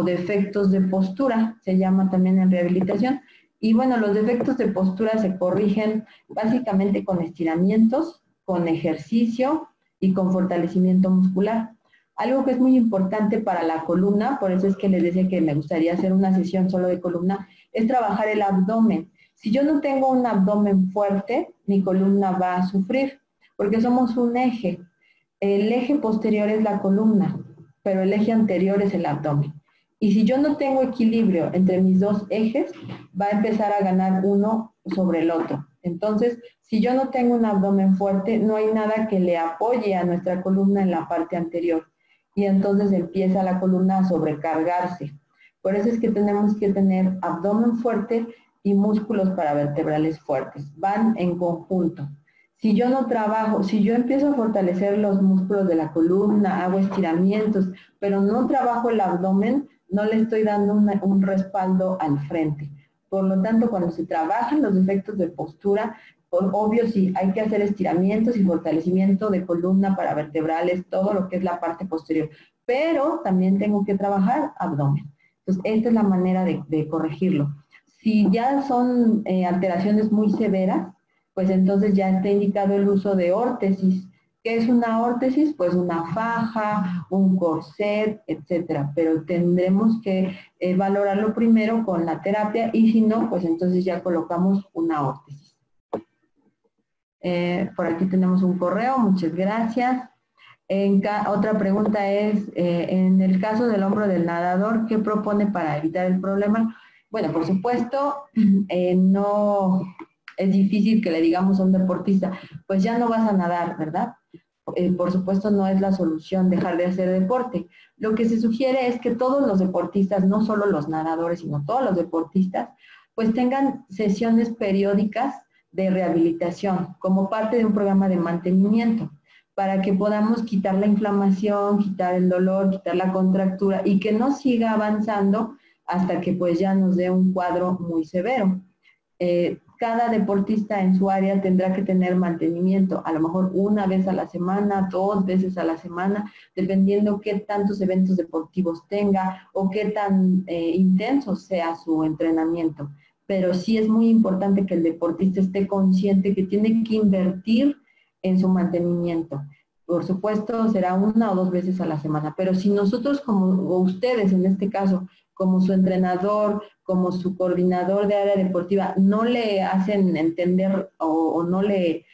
defectos de postura, se llama también en rehabilitación. Y bueno, los defectos de postura se corrigen básicamente con estiramientos, con ejercicio y con fortalecimiento muscular. Algo que es muy importante para la columna, por eso es que les decía que me gustaría hacer una sesión solo de columna, es trabajar el abdomen. Si yo no tengo un abdomen fuerte, mi columna va a sufrir, porque somos un eje. El eje posterior es la columna, pero el eje anterior es el abdomen. Y si yo no tengo equilibrio entre mis dos ejes, va a empezar a ganar uno sobre el otro. Entonces, si yo no tengo un abdomen fuerte, no hay nada que le apoye a nuestra columna en la parte anterior. Y entonces empieza la columna a sobrecargarse. Por eso es que tenemos que tener abdomen fuerte y músculos paravertebrales fuertes. Van en conjunto. Si yo no trabajo, si yo empiezo a fortalecer los músculos de la columna, hago estiramientos, pero no trabajo el abdomen, no le estoy dando un respaldo al frente. Por lo tanto, cuando se trabajan los defectos de postura, obvio sí, hay que hacer estiramientos y fortalecimiento de columna, paravertebrales, todo lo que es la parte posterior. Pero también tengo que trabajar abdomen. Entonces, esta es la manera de corregirlo. Si ya son alteraciones muy severas, pues entonces ya está indicado el uso de órtesis. ¿Qué es una órtesis? Pues una faja, un corset, etcétera. Pero tendremos que valorarlo primero con la terapia y si no, pues entonces ya colocamos una órtesis. Por aquí tenemos un correo, muchas gracias. Otra pregunta es, en el caso del hombro del nadador, ¿qué propone para evitar el problema? Bueno, por supuesto, no es difícil que le digamos a un deportista, pues ya no vas a nadar, ¿verdad? Por supuesto, no es la solución dejar de hacer deporte. Lo que se sugiere es que todos los deportistas, no solo los nadadores, sino todos los deportistas, pues tengan sesiones periódicas de rehabilitación como parte de un programa de mantenimiento para que podamos quitar la inflamación, quitar el dolor, quitar la contractura y que no siga avanzando hasta que pues ya nos dé un cuadro muy severo. Cada deportista en su área tendrá que tener mantenimiento, a lo mejor una vez a la semana, 2 veces a la semana, dependiendo qué tantos eventos deportivos tenga o qué tan intenso sea su entrenamiento. Pero sí es muy importante que el deportista esté consciente que tiene que invertir en su mantenimiento. Por supuesto, será 1 o 2 veces a la semana, pero si nosotros, o ustedes en este caso, como su entrenador, como su coordinador de área deportiva, no le hacen entender o no le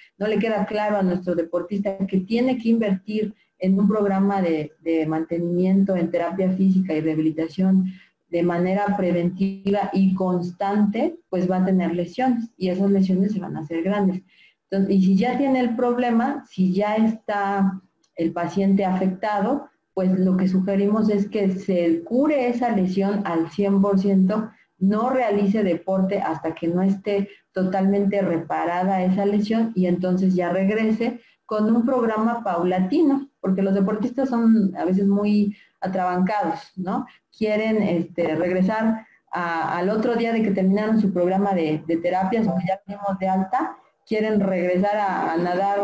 queda claro a nuestro deportista que tiene que invertir en un programa de mantenimiento, en terapia física y rehabilitación de manera preventiva y constante, pues va a tener lesiones y esas lesiones se van a hacer grandes. Entonces, y si ya tiene el problema, si ya está el paciente afectado, pues lo que sugerimos es que se cure esa lesión al 100%, no realice deporte hasta que no esté totalmente reparada esa lesión y entonces ya regrese con un programa paulatino, porque los deportistas son a veces muy atrabancados, ¿no? Quieren regresar al otro día de que terminaron su programa de terapias, o que ya dimos de alta, quieren regresar a nadar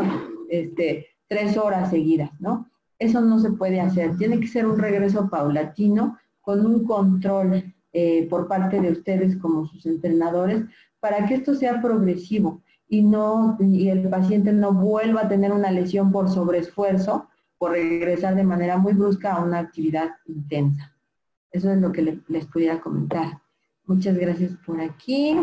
3 horas seguidas, ¿no? Eso no se puede hacer. Tiene que ser un regreso paulatino con un control por parte de ustedes como sus entrenadores para que esto sea progresivo y el paciente no vuelva a tener una lesión por sobreesfuerzo, por regresar de manera muy brusca a una actividad intensa. Eso es lo que les pudiera comentar. Muchas gracias por aquí.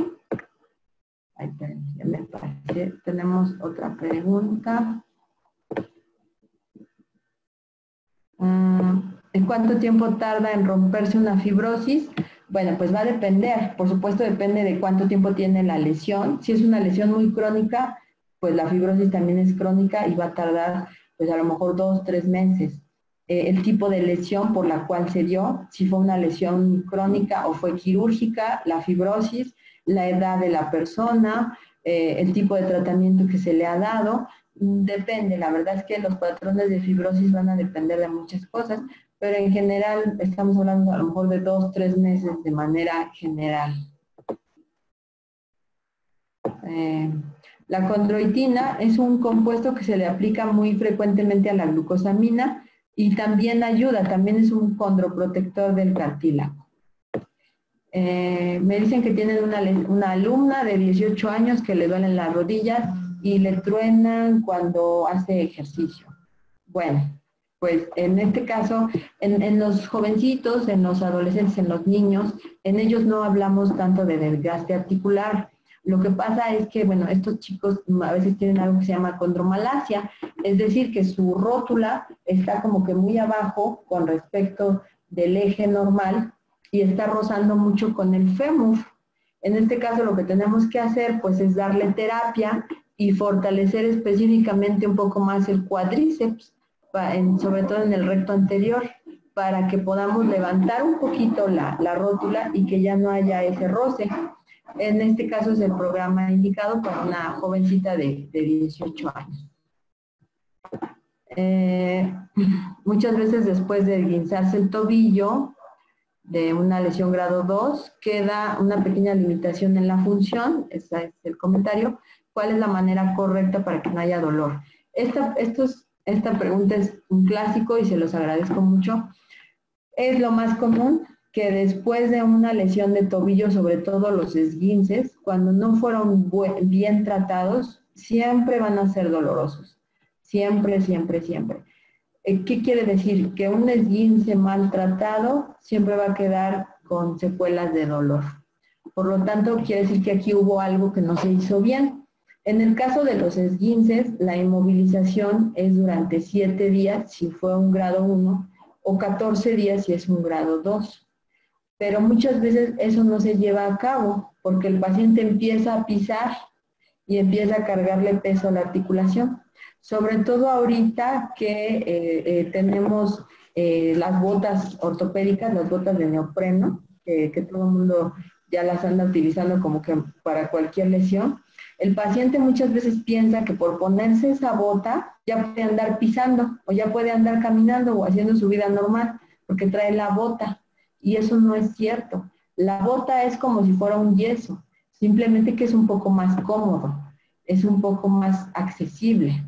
Ay, ya me parece. Tenemos otra pregunta. ¿En cuánto tiempo tarda en romperse una fibrosis? Bueno, pues va a depender. Por supuesto, depende de cuánto tiempo tiene la lesión. Si es una lesión muy crónica, pues la fibrosis también es crónica y va a tardar, pues a lo mejor 2, 3 meses. El tipo de lesión por la cual se dio, si fue una lesión crónica o fue quirúrgica, la fibrosis, la edad de la persona, el tipo de tratamiento que se le ha dado, depende. La verdad es que los patrones de fibrosis van a depender de muchas cosas, pero en general estamos hablando a lo mejor de 2, 3 meses de manera general. La condroitina es un compuesto que se le aplica muy frecuentemente a la glucosamina y también ayuda, también es un condroprotector del cartílago. Me dicen que tienen una alumna de 18 años que le duelen las rodillas y le truenan cuando hace ejercicio. Bueno, pues en este caso, en los jovencitos, en los adolescentes, en los niños, en ellos no hablamos tanto de desgaste articular. Lo que pasa es que, bueno, estos chicos a veces tienen algo que se llama condromalacia, es decir, que su rótula está como que muy abajo con respecto del eje normal y está rozando mucho con el fémur. En este caso lo que tenemos que hacer pues es darle terapia y fortalecer específicamente un poco más el cuádriceps, sobre todo en el recto anterior, para que podamos levantar un poquito la rótula y que ya no haya ese roce. En este caso es el programa indicado para una jovencita de 18 años. Muchas veces después de esguinzarse el tobillo, de una lesión grado 2, queda una pequeña limitación en la función, ese es el comentario. ¿Cuál es la manera correcta para que no haya dolor? Esta pregunta es un clásico y se los agradezco mucho. Es lo más común que después de una lesión de tobillo, sobre todo los esguinces, cuando no fueron bien tratados, siempre van a ser dolorosos. Siempre, siempre, siempre. ¿Qué quiere decir? Que un esguince maltratado siempre va a quedar con secuelas de dolor. Por lo tanto, quiere decir que aquí hubo algo que no se hizo bien. En el caso de los esguinces, la inmovilización es durante 7 días si fue un grado 1 o 14 días si es un grado 2. Pero muchas veces eso no se lleva a cabo porque el paciente empieza a pisar y empieza a cargarle peso a la articulación. Sobre todo ahorita que tenemos las botas ortopédicas, las botas de neopreno, que todo el mundo ya las anda utilizando como que para cualquier lesión. El paciente muchas veces piensa que por ponerse esa bota ya puede andar pisando o ya puede andar caminando o haciendo su vida normal porque trae la bota. Y eso no es cierto. La bota es como si fuera un yeso, simplemente que es un poco más cómodo, es un poco más accesible.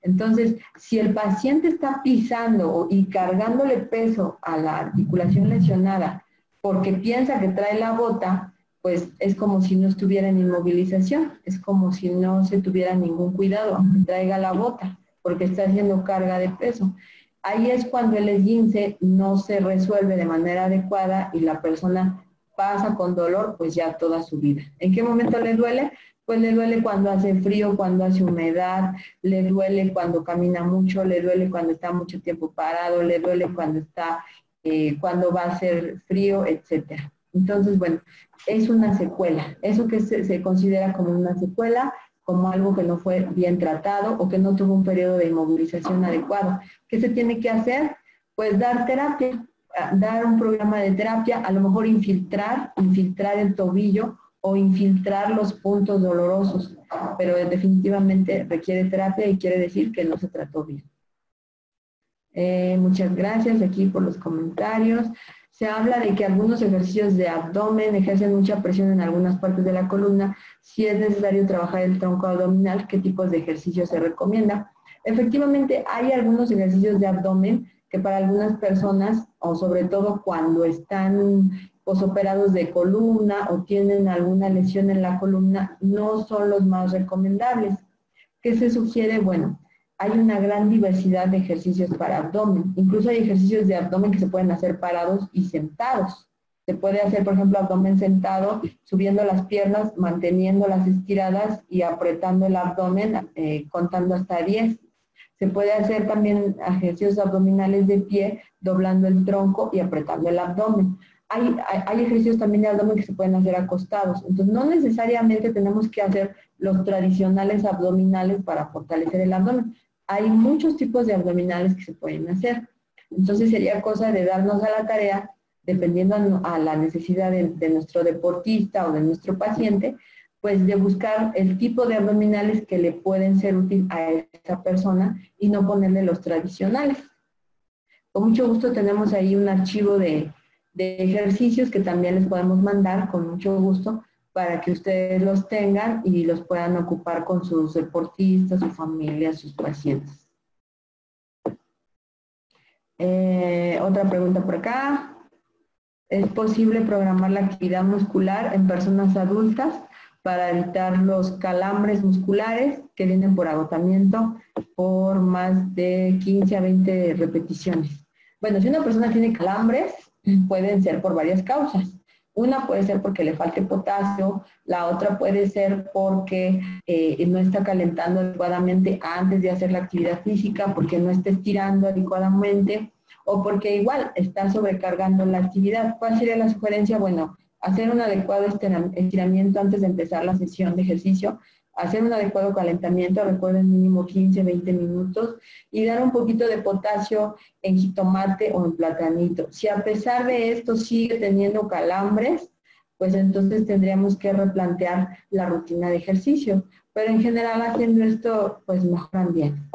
Entonces, si el paciente está pisando y cargándole peso a la articulación lesionada porque piensa que trae la bota, pues es como si no estuviera en inmovilización, es como si no se tuviera ningún cuidado, aunque traiga la bota, porque está haciendo carga de peso. Ahí es cuando el esguince no se resuelve de manera adecuada y la persona pasa con dolor pues ya toda su vida. ¿En qué momento le duele? Pues le duele cuando hace frío, cuando hace humedad, le duele cuando camina mucho, le duele cuando está mucho tiempo parado, le duele cuando va a hacer frío, etcétera. Entonces, bueno, es una secuela. Eso que se considera como una secuela, como algo que no fue bien tratado o que no tuvo un periodo de inmovilización adecuado. ¿Qué se tiene que hacer? Pues dar terapia, dar un programa de terapia, a lo mejor infiltrar el tobillo o infiltrar los puntos dolorosos, pero definitivamente requiere terapia y quiere decir que no se trató bien. Muchas gracias aquí por los comentarios. Se habla de que algunos ejercicios de abdomen ejercen mucha presión en algunas partes de la columna. Si es necesario trabajar el tronco abdominal, ¿qué tipos de ejercicios se recomienda? Efectivamente, hay algunos ejercicios de abdomen que para algunas personas, o sobre todo cuando están posoperados de columna o tienen alguna lesión en la columna, no son los más recomendables. ¿Qué se sugiere? Bueno, hay una gran diversidad de ejercicios para abdomen. Incluso hay ejercicios de abdomen que se pueden hacer parados y sentados. Se puede hacer, por ejemplo, abdomen sentado, subiendo las piernas, manteniéndolas estiradas y apretando el abdomen, contando hasta 10. Se puede hacer también ejercicios abdominales de pie, doblando el tronco y apretando el abdomen. Hay ejercicios también de abdomen que se pueden hacer acostados. Entonces, no necesariamente tenemos que hacer los tradicionales abdominales para fortalecer el abdomen. Hay muchos tipos de abdominales que se pueden hacer. Entonces, sería cosa de darnos a la tarea, dependiendo a la necesidad de nuestro deportista o de nuestro paciente, pues de buscar el tipo de abdominales que le pueden ser útiles a esa persona y no ponerle los tradicionales. Con mucho gusto tenemos ahí un archivo de ejercicios que también les podemos mandar con mucho gusto para que ustedes los tengan y los puedan ocupar con sus deportistas, su familia, sus pacientes. Otra pregunta por acá. ¿Es posible programar la actividad muscular en personas adultas para evitar los calambres musculares que vienen por agotamiento por más de 15 a 20 repeticiones? Bueno, si una persona tiene calambres, pueden ser por varias causas. Una puede ser porque le falte potasio, la otra puede ser porque no está calentando adecuadamente antes de hacer la actividad física, porque no está estirando adecuadamente, o porque igual está sobrecargando la actividad. ¿Cuál sería la sugerencia? Bueno, hacer un adecuado estiramiento antes de empezar la sesión de ejercicio, hacer un adecuado calentamiento, recuerden mínimo 15, 20 minutos, y dar un poquito de potasio en jitomate o en platanito. Si a pesar de esto sigue teniendo calambres, pues entonces tendríamos que replantear la rutina de ejercicio. Pero en general haciendo esto, pues mejoran bien.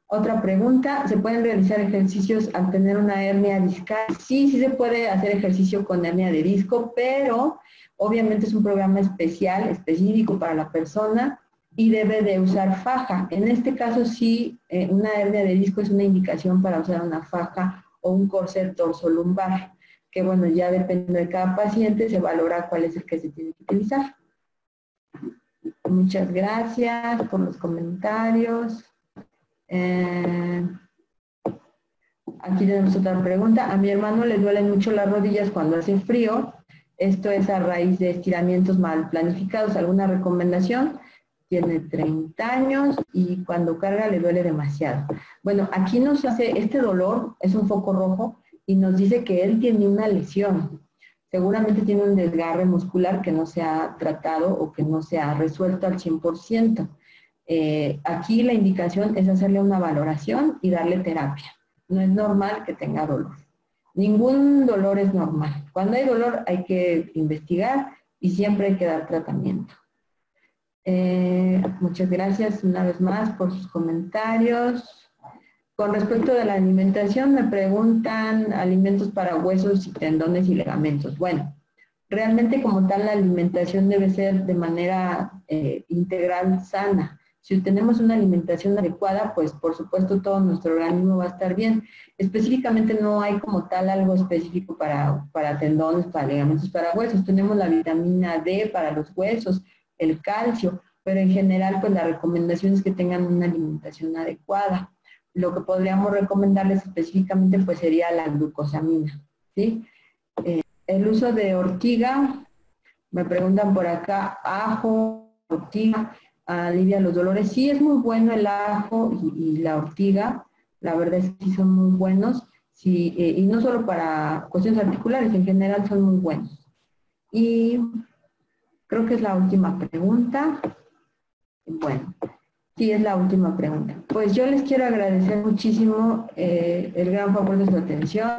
Otra pregunta, ¿se pueden realizar ejercicios al tener una hernia discal? Sí, sí se puede hacer ejercicio con hernia de disco, pero obviamente es un programa especial, específico para la persona y debe de usar faja. En este caso sí, una hernia de disco es una indicación para usar una faja o un corset dorsolumbar, que bueno, ya depende de cada paciente, se valora cuál es el que se tiene que utilizar. Muchas gracias por los comentarios. Aquí tenemos otra pregunta. A mi hermano le duelen mucho las rodillas cuando hace frío. Esto es a raíz de estiramientos mal planificados. ¿Alguna recomendación? Tiene 30 años y cuando carga le duele demasiado. Bueno, aquí nos hace, este dolor es un foco rojo y nos dice que él tiene una lesión. Seguramente tiene un desgarre muscular que no se ha tratado o que no se ha resuelto al 100%. Aquí la indicación es hacerle una valoración y darle terapia. No es normal que tenga dolor. Ningún dolor es normal. Cuando hay dolor hay que investigar y siempre hay que dar tratamiento. Muchas gracias una vez más por sus comentarios. Con respecto de la alimentación, me preguntan alimentos para huesos y tendones y ligamentos. Bueno, realmente como tal la alimentación debe ser de manera integral sana. Si tenemos una alimentación adecuada, pues por supuesto todo nuestro organismo va a estar bien. Específicamente no hay como tal algo específico para tendones, para ligamentos, para huesos. Tenemos la vitamina D para los huesos, el calcio, pero en general pues la recomendación es que tengan una alimentación adecuada. Lo que podríamos recomendarles específicamente pues sería la glucosamina, ¿sí? El uso de ortiga, me preguntan por acá, ajo, ortiga, alivia los dolores. Sí, es muy bueno el ajo y la ortiga, la verdad es que sí son muy buenos, sí, y no solo para cuestiones articulares, en general son muy buenos. Y creo que es la última pregunta. Bueno, sí, es la última pregunta. Pues yo les quiero agradecer muchísimo el gran favor de su atención.